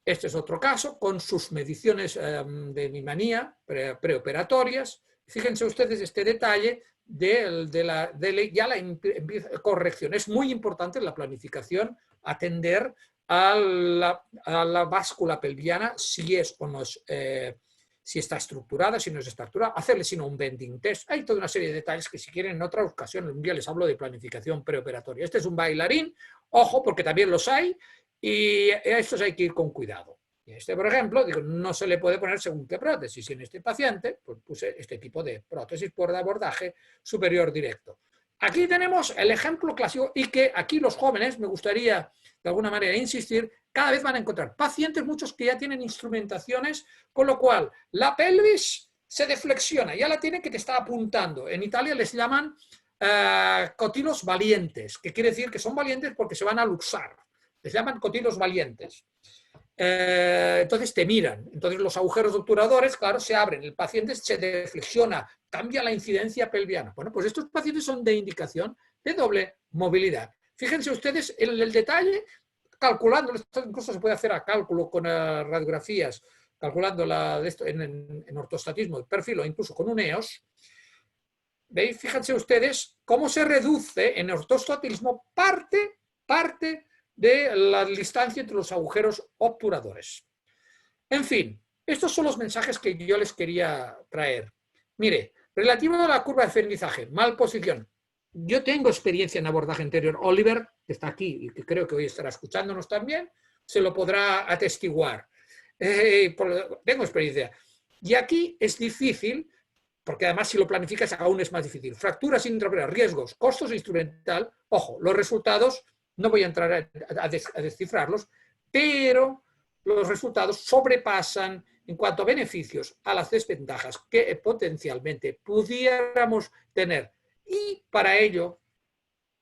[SPEAKER 1] Este es otro caso con sus mediciones de mimanía preoperatorias. Fíjense ustedes este detalle de la corrección. Es muy importante en la planificación atender a la báscula pelviana, si es o no es, si está estructurada, si no es estructurada, hacerle sino un bending test. Hay toda una serie de detalles que si quieren en otra ocasión, un día les hablo de planificación preoperatoria. Este es un bailarín, ojo, porque también los hay, y a estos hay que ir con cuidado. Y este, por ejemplo, digo, no se le puede poner según qué prótesis. Y en este paciente, pues puse este tipo de prótesis por abordaje superior directo. Aquí tenemos el ejemplo clásico y que aquí los jóvenes, me gustaría de alguna manera insistir, cada vez van a encontrar pacientes, muchos que ya tienen instrumentaciones, con lo cual la pelvis se deflexiona, ya la tienen que te está apuntando. En Italia les llaman cotilos valientes, que quiere decir que son valientes porque se van a luxar. Les llaman cotilos valientes. Entonces te miran, entonces los agujeros obturadores, claro, se abren, el paciente se deflexiona, cambia la incidencia pelviana. Bueno, pues estos pacientes son de indicación de doble movilidad. Fíjense ustedes en el detalle, calculando, esto incluso se puede hacer a cálculo con radiografías, calculando en ortostatismo el perfil o incluso con un EOS. ¿Veis? Fíjense ustedes cómo se reduce en ortostatismo parte de la distancia entre los agujeros obturadores. En fin, estos son los mensajes que yo les quería traer. Mire, relativo a la curva de aprendizaje, mal posición. Yo tengo experiencia en abordaje anterior. Oliver, que está aquí y que creo que hoy estará escuchándonos también, se lo podrá atestiguar. Tengo experiencia. Y aquí es difícil, porque además si lo planificas aún es más difícil. Fracturas intraoperatorias, riesgos, costos instrumental. Ojo, los resultados no voy a entrar a descifrarlos, pero los resultados sobrepasan en cuanto a beneficios a las desventajas que potencialmente pudiéramos tener. Y para ello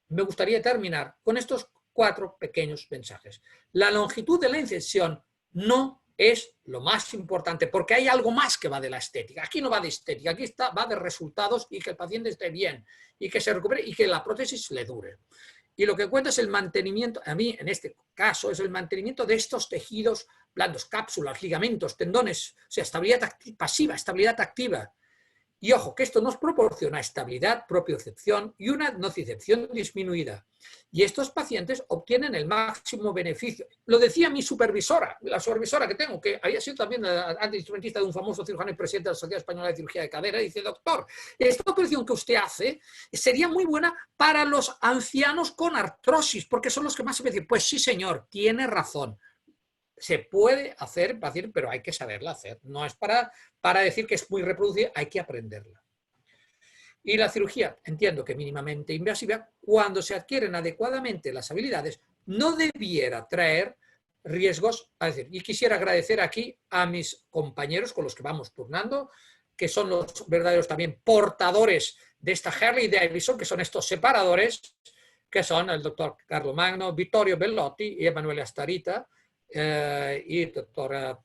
[SPEAKER 1] me gustaría terminar con estos 4 pequeños mensajes. La longitud de la incisión no es lo más importante, porque hay algo más que va de la estética. Aquí no va de estética, aquí va de resultados y que el paciente esté bien y que se recupere y que la prótesis le dure. Y lo que cuenta es el mantenimiento, a mí en este caso, es el mantenimiento de estos tejidos blandos, cápsulas, ligamentos, tendones, o sea, estabilidad pasiva, estabilidad activa. Y ojo, que esto nos proporciona estabilidad, propiocepción y una nocicepción disminuida. Y estos pacientes obtienen el máximo beneficio. Lo decía mi supervisora, la supervisora que tengo, que había sido también instrumentista de un famoso cirujano y presidente de la Sociedad Española de Cirugía de Cadera, dice: doctor, esta operación que usted hace sería muy buena para los ancianos con artrosis, porque son los que más se me dicen. Pues sí, señor, tiene razón. se puede hacer, pero hay que saberla hacer. No es para decir que es muy reproducible, hay que aprenderla. Y la cirugía, entiendo que mínimamente invasiva, cuando se adquieren adecuadamente las habilidades, no debiera traer riesgos. Es decir, y quisiera agradecer aquí a mis compañeros con los que vamos turnando, que son los verdaderos también portadores de esta Harley Davidson, que son estos separadores, que son el doctor Carlo Magno, Vittorio Bellotti y Emanuele Astarita, y el doctor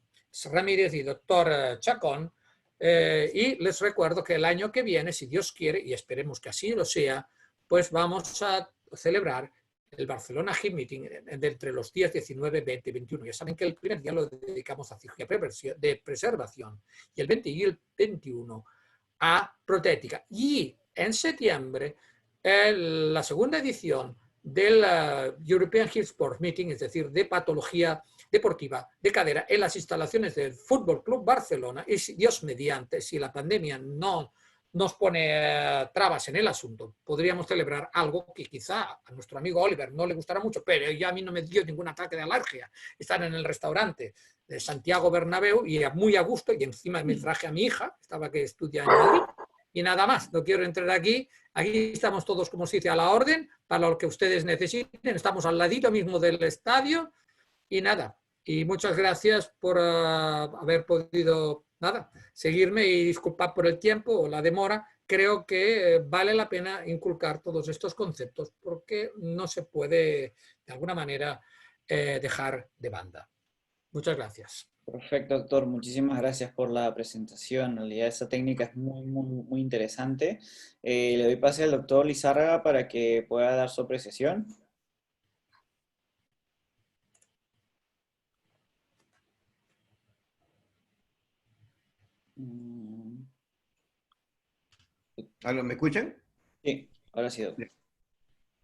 [SPEAKER 1] Ramírez y el doctor Chacón. Y les recuerdo que el año que viene, si Dios quiere, y esperemos que así lo sea, pues vamos a celebrar el Barcelona Hip Meeting entre los días 19, 20 y 21. Ya saben que el primer día lo dedicamos a cirugía de preservación y el 20 y el 21 a protética. Y en septiembre, la segunda edición del European Hip Sports Meeting, es decir, de patología deportiva de cadera en las instalaciones del Fútbol Club Barcelona, y si Dios mediante, si la pandemia no nos pone trabas en el asunto, podríamos celebrar algo que quizá a nuestro amigo Oliver no le gustará mucho, pero ya a mí no me dio ningún ataque de alergia. Estar en el restaurante de Santiago Bernabéu y muy a gusto, y encima me traje a mi hija, estaba que estudia en Madrid, y nada más, no quiero entrar aquí. Aquí estamos todos, como se dice, a la orden, para lo que ustedes necesiten. Estamos al ladito mismo del estadio y nada. Y muchas gracias por haber podido, nada, seguirme y disculpar por el tiempo o la demora. Creo que vale la pena inculcar todos estos conceptos porque no se puede, de alguna manera, dejar de banda. Muchas gracias.
[SPEAKER 2] Perfecto, doctor. Muchísimas gracias por la presentación. En realidad esa técnica es muy interesante. Le doy pase al doctor Lizárraga para que pueda dar su apreciación.
[SPEAKER 3] ¿Aló, me escuchan?
[SPEAKER 2] Sí, ahora sí, doctor.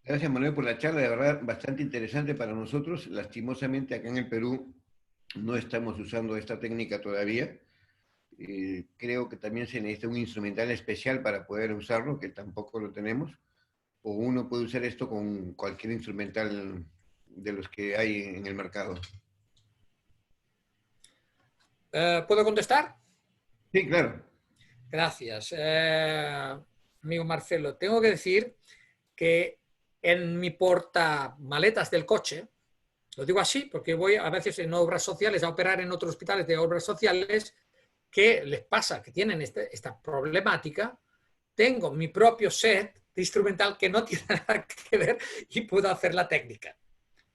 [SPEAKER 3] Gracias, Manuel, por la charla, de verdad, bastante interesante para nosotros. Lastimosamente, acá en el Perú no estamos usando esta técnica todavía. Creo que también se necesita un instrumental especial para poder usarlo, que tampoco lo tenemos. O uno puede usar esto con cualquier instrumental de los que hay en el mercado.
[SPEAKER 1] ¿Puedo contestar?
[SPEAKER 3] Sí, claro.
[SPEAKER 1] Gracias. Amigo Marcelo, tengo que decir que en mi portamaletas del coche, lo digo así porque voy a veces en obras sociales a operar en otros hospitales de obras sociales, que les pasa, que tienen esta problemática, tengo mi propio set de instrumental que no tiene nada que ver y puedo hacer la técnica.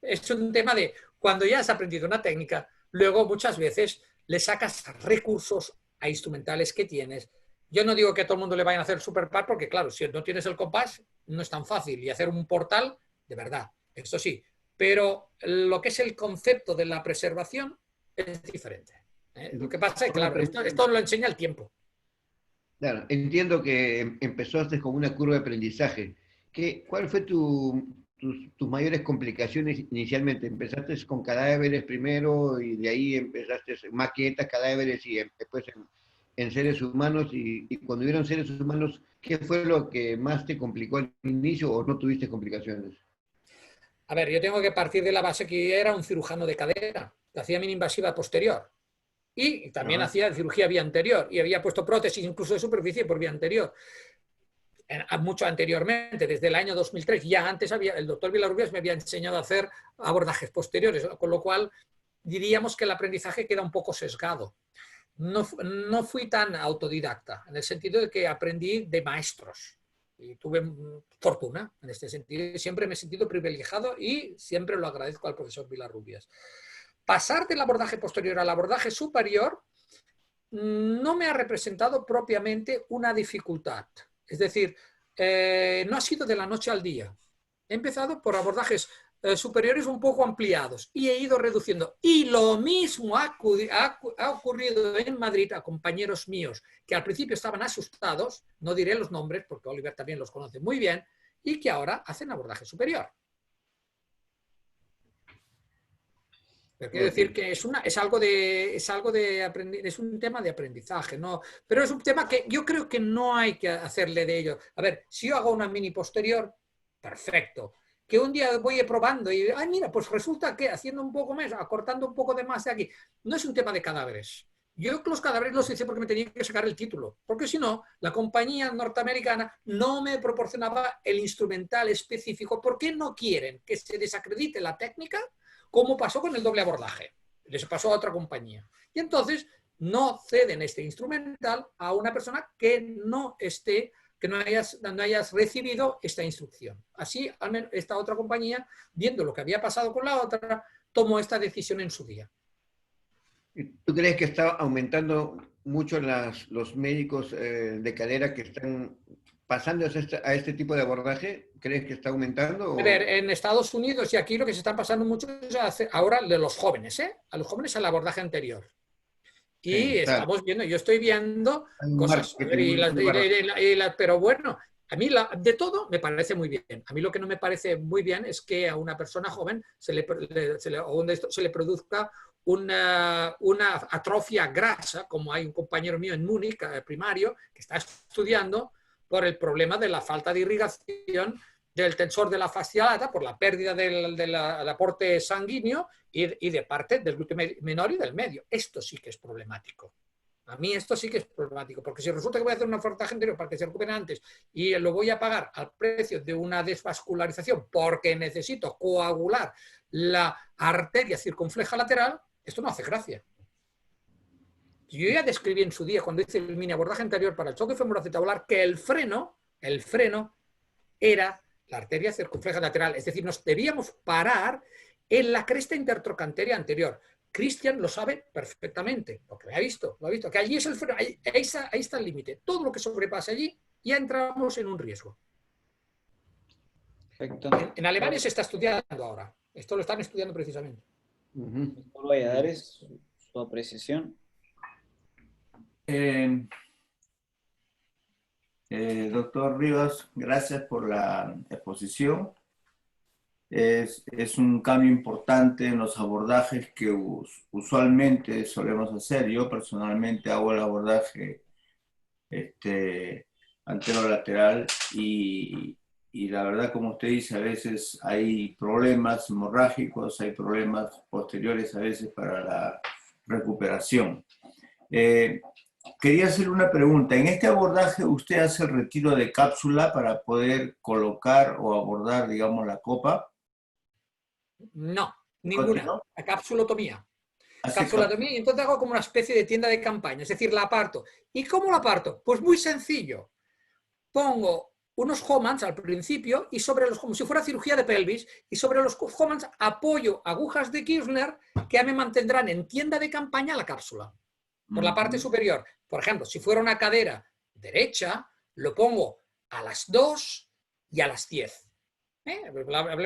[SPEAKER 1] Es un tema de cuando ya has aprendido una técnica, luego muchas veces le sacas recursos a instrumentales que tienes. Yo no digo que a todo el mundo le vayan a hacer superpar porque, claro, si no tienes el compás, no es tan fácil. Y hacer un portal, de verdad, esto sí. Pero lo que es el concepto de la preservación es diferente. Lo que pasa es, claro, esto lo enseña el tiempo.
[SPEAKER 3] Claro, entiendo que empezaste con una curva de aprendizaje. ¿Cuál fue tus mayores complicaciones inicialmente? ¿Empezaste con cadáveres primero y de ahí empezaste maquetas, cadáveres y después en seres humanos? Y cuando hubieron seres humanos, ¿qué fue lo que más te complicó al inicio o no tuviste complicaciones?
[SPEAKER 1] A ver, yo tengo que partir de la base que era un cirujano de cadera, que hacía mini-invasiva posterior. Y también hacía cirugía vía anterior y había puesto prótesis incluso de superficie por vía anterior. Mucho anteriormente, desde el año 2003, ya antes el doctor Vilarrubias me había enseñado a hacer abordajes posteriores, con lo cual diríamos que el aprendizaje queda un poco sesgado. No fui tan autodidacta, en el sentido de que aprendí de maestros y tuve fortuna en este sentido. Siempre me he sentido privilegiado y siempre lo agradezco al profesor Vilarrubias. Pasar del abordaje posterior al abordaje superior no me ha representado propiamente una dificultad. Es decir, no ha sido de la noche al día. He empezado por abordajes superiores un poco ampliados y he ido reduciendo. Y lo mismo ha ocurrido en Madrid a compañeros míos que al principio estaban asustados, no diré los nombres porque Oliver también los conoce muy bien, y que ahora hacen abordaje superior. Pero quiero decir que es un tema de aprendizaje, ¿no? Pero es un tema que yo creo que no hay que hacerle de ello. A ver, si yo hago una mini posterior, perfecto. que un día voy probando y, ay, mira, pues resulta que haciendo un poco más, acortando un poco de más de aquí, no es un tema de cadáveres. Yo los cadáveres los hice porque me tenía que sacar el título, porque si no, la compañía norteamericana no me proporcionaba el instrumental específico. ¿Por qué no quieren que se desacredite la técnica, como pasó con el doble abordaje? Les pasó a otra compañía. Y entonces no ceden este instrumental a una persona que no hayas recibido esta instrucción. Así, al menos esta otra compañía, viendo lo que había pasado con la otra, tomó esta decisión en su día.
[SPEAKER 3] ¿Tú crees que está aumentando mucho los médicos de cadera que están pasando a este tipo de abordaje? ¿Crees que está aumentando?
[SPEAKER 1] A ver, en Estados Unidos y aquí lo que se están pasando mucho es ahora de los jóvenes, a los jóvenes al abordaje anterior. Y
[SPEAKER 3] Sí,
[SPEAKER 1] estamos viendo, yo estoy viendo cosas, pero bueno, a mí de todo me parece muy bien. A mí lo que no me parece muy bien es que a una persona joven se le produzca una atrofia grasa, como hay un compañero mío en Múnich, primario, que está estudiando por el problema de la falta de irrigación del tensor de la fascia lata, por la pérdida del aporte sanguíneo y de parte del glúteo menor y del medio. Esto sí que es problemático. A mí esto sí que es problemático, porque si resulta que voy a hacer un abordaje anterior para que se recupere antes y lo voy a pagar al precio de una desvascularización porque necesito coagular la arteria circunfleja lateral, esto no hace gracia. Yo ya describí en su día, cuando hice el mini abordaje anterior para el choque femoroacetabular, que el freno era la arteria circunfleja lateral, es decir, nos debíamos parar en la cresta intertrochanteria anterior. Cristian lo sabe perfectamente, porque lo ha visto, que allí es el freno, ahí está el límite. Todo lo que sobrepase allí, ya entramos en un riesgo.
[SPEAKER 2] Perfecto.
[SPEAKER 1] En Alemania se está estudiando ahora. Esto lo están estudiando precisamente.
[SPEAKER 2] Doctor Valladares, su apreciación.
[SPEAKER 4] Doctor Rivas, gracias por la exposición. Es un cambio importante en los abordajes que usualmente solemos hacer. Yo personalmente hago el abordaje anterolateral y la verdad, como usted dice, a veces hay problemas hemorrágicos, hay problemas posteriores a veces para la recuperación. Quería hacer una pregunta. ¿En este abordaje usted hace el retiro de cápsula para poder colocar o abordar, digamos, la copa?
[SPEAKER 1] No, ninguna.
[SPEAKER 4] ¿No?
[SPEAKER 1] La capsulotomía. Capsulotomía, y entonces hago como una especie de tienda de campaña, es decir, la aparto. ¿Y cómo la aparto? Pues muy sencillo. Pongo unos Homans al principio y sobre los, como si fuera cirugía de pelvis, y sobre los Homans apoyo agujas de Kirchner que me mantendrán en tienda de campaña la cápsula. Por la parte superior. Por ejemplo, si fuera una cadera derecha, lo pongo a las 2 y a las 10.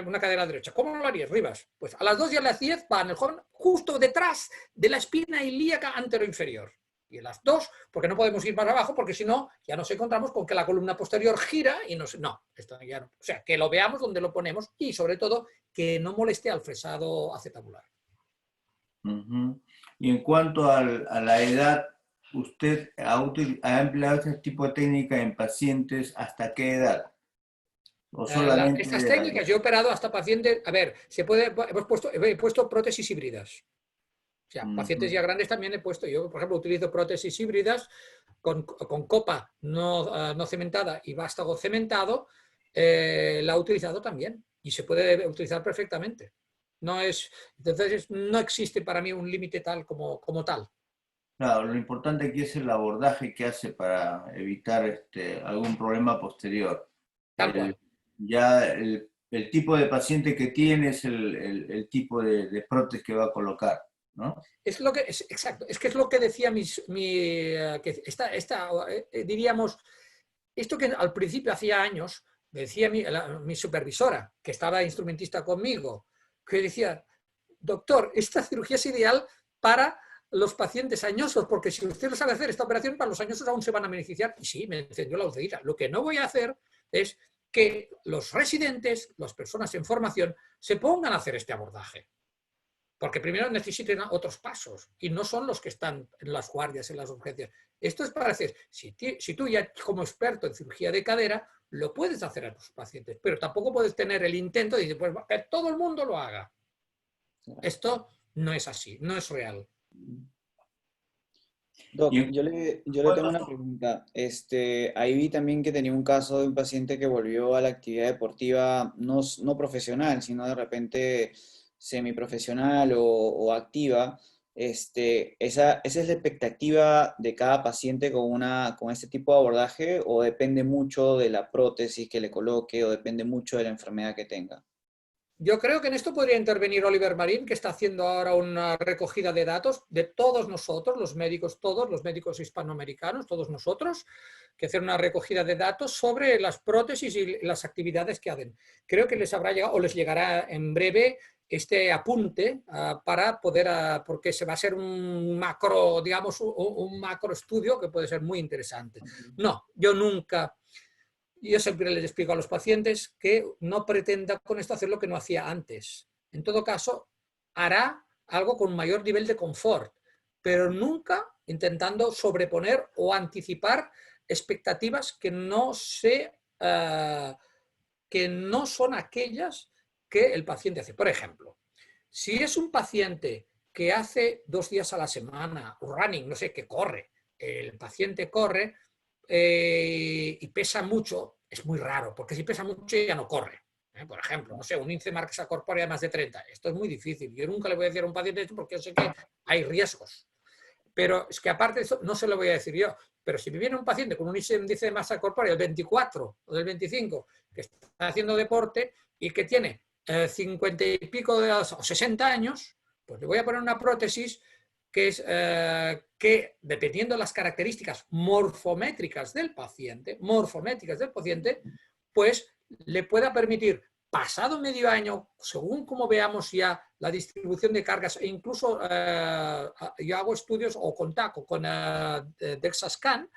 [SPEAKER 1] Una cadera derecha. ¿Cómo lo harías, Rivas? Pues a las 2 y a las 10 van el joven justo detrás de la espina ilíaca anteroinferior. Y a las 2, porque no podemos ir más abajo, porque si no, ya nos encontramos con que la columna posterior gira y no, esto ya no. O sea, que lo veamos donde lo ponemos y, sobre todo, que no moleste al fresado acetabular.
[SPEAKER 4] Y en cuanto a la edad, ¿usted ha empleado este tipo de técnica en pacientes hasta qué edad? ¿O solamente
[SPEAKER 1] estas técnicas yo he operado hasta pacientes, a ver, he puesto prótesis híbridas. O sea, pacientes ya grandes también he puesto. Yo, por ejemplo, utilizo prótesis híbridas con copa no cementada y vástago cementado. La he utilizado también y se puede utilizar perfectamente. Entonces, no existe para mí un límite tal como tal.
[SPEAKER 4] Claro, lo importante aquí es el abordaje que hace para evitar algún problema posterior.
[SPEAKER 1] Tal cual.
[SPEAKER 4] Ya el tipo de paciente que tiene es el tipo de prótesis que va a colocar, ¿no?
[SPEAKER 1] Exacto, es que es lo que decía diríamos, esto que al principio hacía años, decía mi supervisora, que estaba instrumentista conmigo, que decía, doctor, esta cirugía es ideal para los pacientes añosos, porque si usted no sabe hacer esta operación, para los añosos aún se van a beneficiar. Y sí, me encendió la lucecita. Lo que no voy a hacer es que los residentes, las personas en formación, se pongan a hacer este abordaje. porque primero necesitan otros pasos y no son los que están en las guardias, en las urgencias. Esto es para decir, si tú ya como experto en cirugía de cadera, lo puedes hacer a tus pacientes, pero tampoco puedes tener el intento de decir, pues que todo el mundo lo haga. Esto no es así, no es real.
[SPEAKER 2] Doc, yo le tengo una pregunta. Ahí vi también que tenía un caso de un paciente que volvió a la actividad deportiva no profesional, sino de repente semiprofesional o activa. ¿Esa es la expectativa de cada paciente con este tipo de abordaje o depende mucho de la prótesis que le coloque o depende mucho de la enfermedad que tenga?
[SPEAKER 1] Yo creo que en esto podría intervenir Oliver Marín, que está haciendo ahora una recogida de datos de todos nosotros, los médicos hispanoamericanos, todos nosotros, que hacer una recogida de datos sobre las prótesis y las actividades que hacen. Creo que les habrá llegado o les llegará en breve este apunte para poder, porque se va a hacer un macro, digamos, un macro estudio que puede ser muy interesante. No, yo siempre les explico a los pacientes que no pretenda con esto hacer lo que no hacía antes. En todo caso, hará algo con mayor nivel de confort, pero nunca intentando sobreponer o anticipar expectativas que no son aquellas que el paciente hace. Por ejemplo, si es un paciente que hace 2 días a la semana, running, no sé, que corre, el paciente corre, y pesa mucho, es muy raro, porque si pesa mucho ya no corre. Por ejemplo, no sé, un índice de masa corpórea de más de 30. Esto es muy difícil. Yo nunca le voy a decir a un paciente esto porque yo sé que hay riesgos. Pero es que aparte de eso, no se lo voy a decir yo. Pero si me viene un paciente con un índice de masa corpórea del 24 o del 25, que está haciendo deporte y que tiene 50 y pico o 60 años, pues le voy a poner una prótesis que dependiendo de las características morfométricas del paciente, pues le pueda permitir, pasado medio año, según como veamos ya la distribución de cargas, e incluso yo hago estudios o contacto con DEXA-Scan,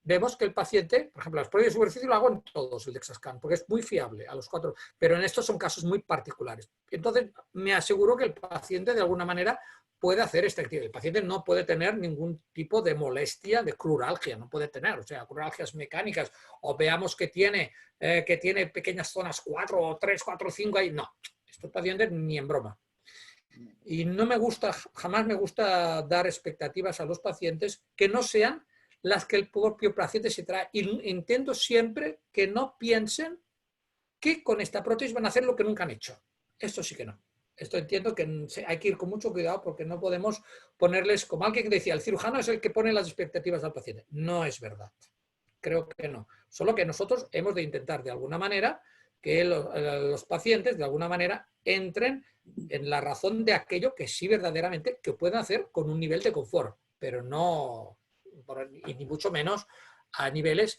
[SPEAKER 1] vemos que el paciente, por ejemplo, las pruebas de superficie lo hago en todos el DEXA-Scan, porque es muy fiable a los 4, pero en estos son casos muy particulares. Entonces, me aseguro que el paciente, de alguna manera, puede hacer esta actividad. El paciente no puede tener ningún tipo de molestia, de cruralgia, no puede tener, o sea, cruralgias mecánicas, o veamos que tiene pequeñas zonas 4 o 3, 4 o 5 ahí. No, estos pacientes ni en broma. Y no me gusta, jamás me gusta dar expectativas a los pacientes que no sean las que el propio paciente se trae. Intento siempre que no piensen que con esta prótesis van a hacer lo que nunca han hecho. Esto sí que no. Esto entiendo que hay que ir con mucho cuidado porque no podemos ponerles, como alguien decía, el cirujano es el que pone las expectativas al paciente. No es verdad. Creo que no. Solo que nosotros hemos de intentar de alguna manera que los pacientes de alguna manera entren en la razón de aquello que sí verdaderamente que pueden hacer con un nivel de confort, pero no, y ni mucho menos a niveles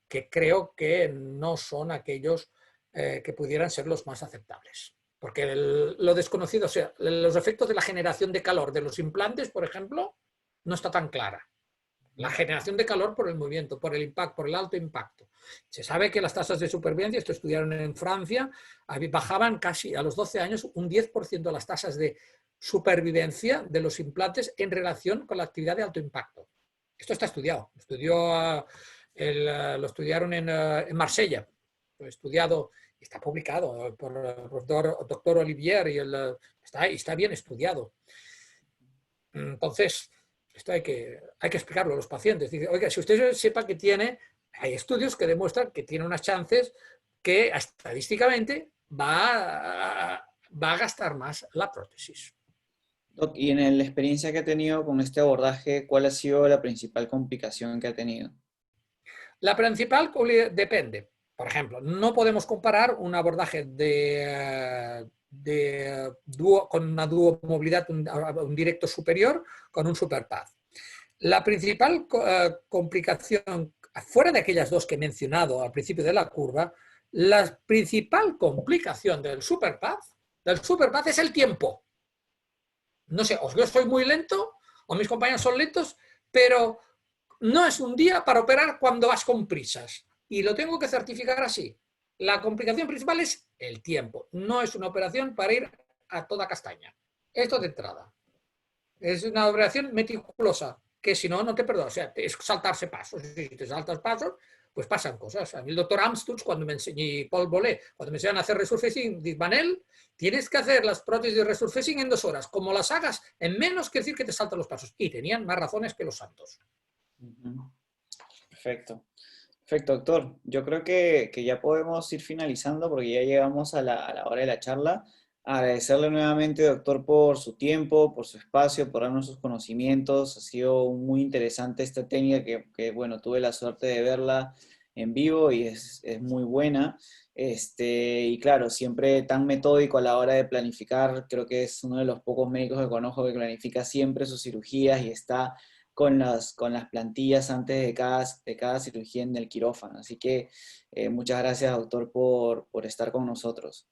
[SPEAKER 1] que creo que no son aquellos que pudieran ser los más aceptables. Porque lo desconocido, o sea, los efectos de la generación de calor de los implantes, por ejemplo, no está tan clara. La generación de calor por el movimiento, por el impacto, por el alto impacto. Se sabe que las tasas de supervivencia, esto estudiaron en Francia, bajaban casi a los 12 años un 10% de las tasas de supervivencia de los implantes en relación con la actividad de alto impacto. Esto está estudiado. Lo estudiaron en Marsella. Lo he estudiado y está publicado por el doctor Olivier y está bien estudiado. Entonces, esto hay que explicarlo a los pacientes. Dice, oiga, si usted sepa que hay estudios que demuestran que tiene unas chances que estadísticamente va a gastar más la prótesis.
[SPEAKER 2] Doc, y en la experiencia que ha tenido con este abordaje, ¿cuál ha sido la principal complicación que ha tenido?
[SPEAKER 1] La principal depende. Por ejemplo, no podemos comparar un abordaje con una duomovilidad, un directo superior, con un superpath. La principal complicación, fuera de aquellas dos que he mencionado al principio de la curva, la principal complicación del superpath es el tiempo. No sé, yo soy muy lento, o mis compañeros son lentos, pero no es un día para operar cuando vas con prisas. Y lo tengo que certificar así. La complicación principal es el tiempo. No es una operación para ir a toda castaña. Esto de entrada. Es una operación meticulosa, que si no, no te perdona. O sea, es saltarse pasos. Si te saltas pasos, pues pasan cosas. A mí el doctor Amstutz, cuando me enseñó, y Paul Bolé, cuando me enseñaron a hacer resurfacing, dice, Manel, tienes que hacer las prótesis de resurfacing en 2 horas. Como las hagas en menos, que decir que te saltan los pasos. Y tenían más razones que los santos.
[SPEAKER 2] Perfecto. Perfecto, doctor. Yo creo que ya podemos ir finalizando porque ya llegamos a la hora de la charla. Agradecerle nuevamente, doctor, por su tiempo, por su espacio, por darnos sus conocimientos. Ha sido muy interesante esta técnica bueno, tuve la suerte de verla en vivo y es muy buena. Y claro, siempre tan metódico a la hora de planificar. Creo que es uno de los pocos médicos que conozco que planifica siempre sus cirugías y está con las plantillas antes de cada cirugía en el quirófano. Así que muchas gracias, doctor, por estar con nosotros.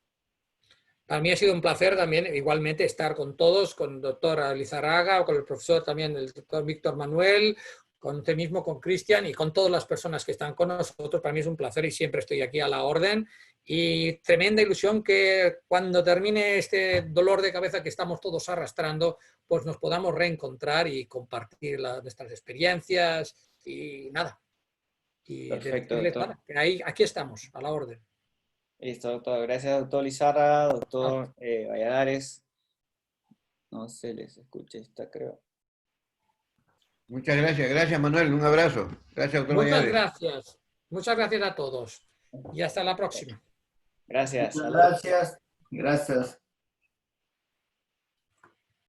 [SPEAKER 1] Para mí ha sido un placer también, igualmente, estar con todos, con el doctor Lizarraga, con el profesor también, el doctor Víctor Manuel, con usted mismo, con Cristian y con todas las personas que están con nosotros. Para mí es un placer y siempre estoy aquí a la orden. Y tremenda ilusión que cuando termine este dolor de cabeza que estamos todos arrastrando, pues nos podamos reencontrar y compartir nuestras experiencias y nada. Y
[SPEAKER 2] Perfecto,
[SPEAKER 1] decirles,
[SPEAKER 2] doctor.
[SPEAKER 1] nada, que aquí estamos, a la orden.
[SPEAKER 2] Listo, doctor. Gracias, doctor Lizarra, doctor Valladares. No se les escucha esta, creo.
[SPEAKER 3] Muchas gracias. Gracias, Manuel. Un abrazo. Gracias, doctor
[SPEAKER 1] Muchas
[SPEAKER 3] Valladares.
[SPEAKER 1] gracias. Muchas gracias a todos. Y hasta la próxima.
[SPEAKER 2] Gracias.
[SPEAKER 4] Muchas
[SPEAKER 2] Saludos.
[SPEAKER 4] gracias. Gracias.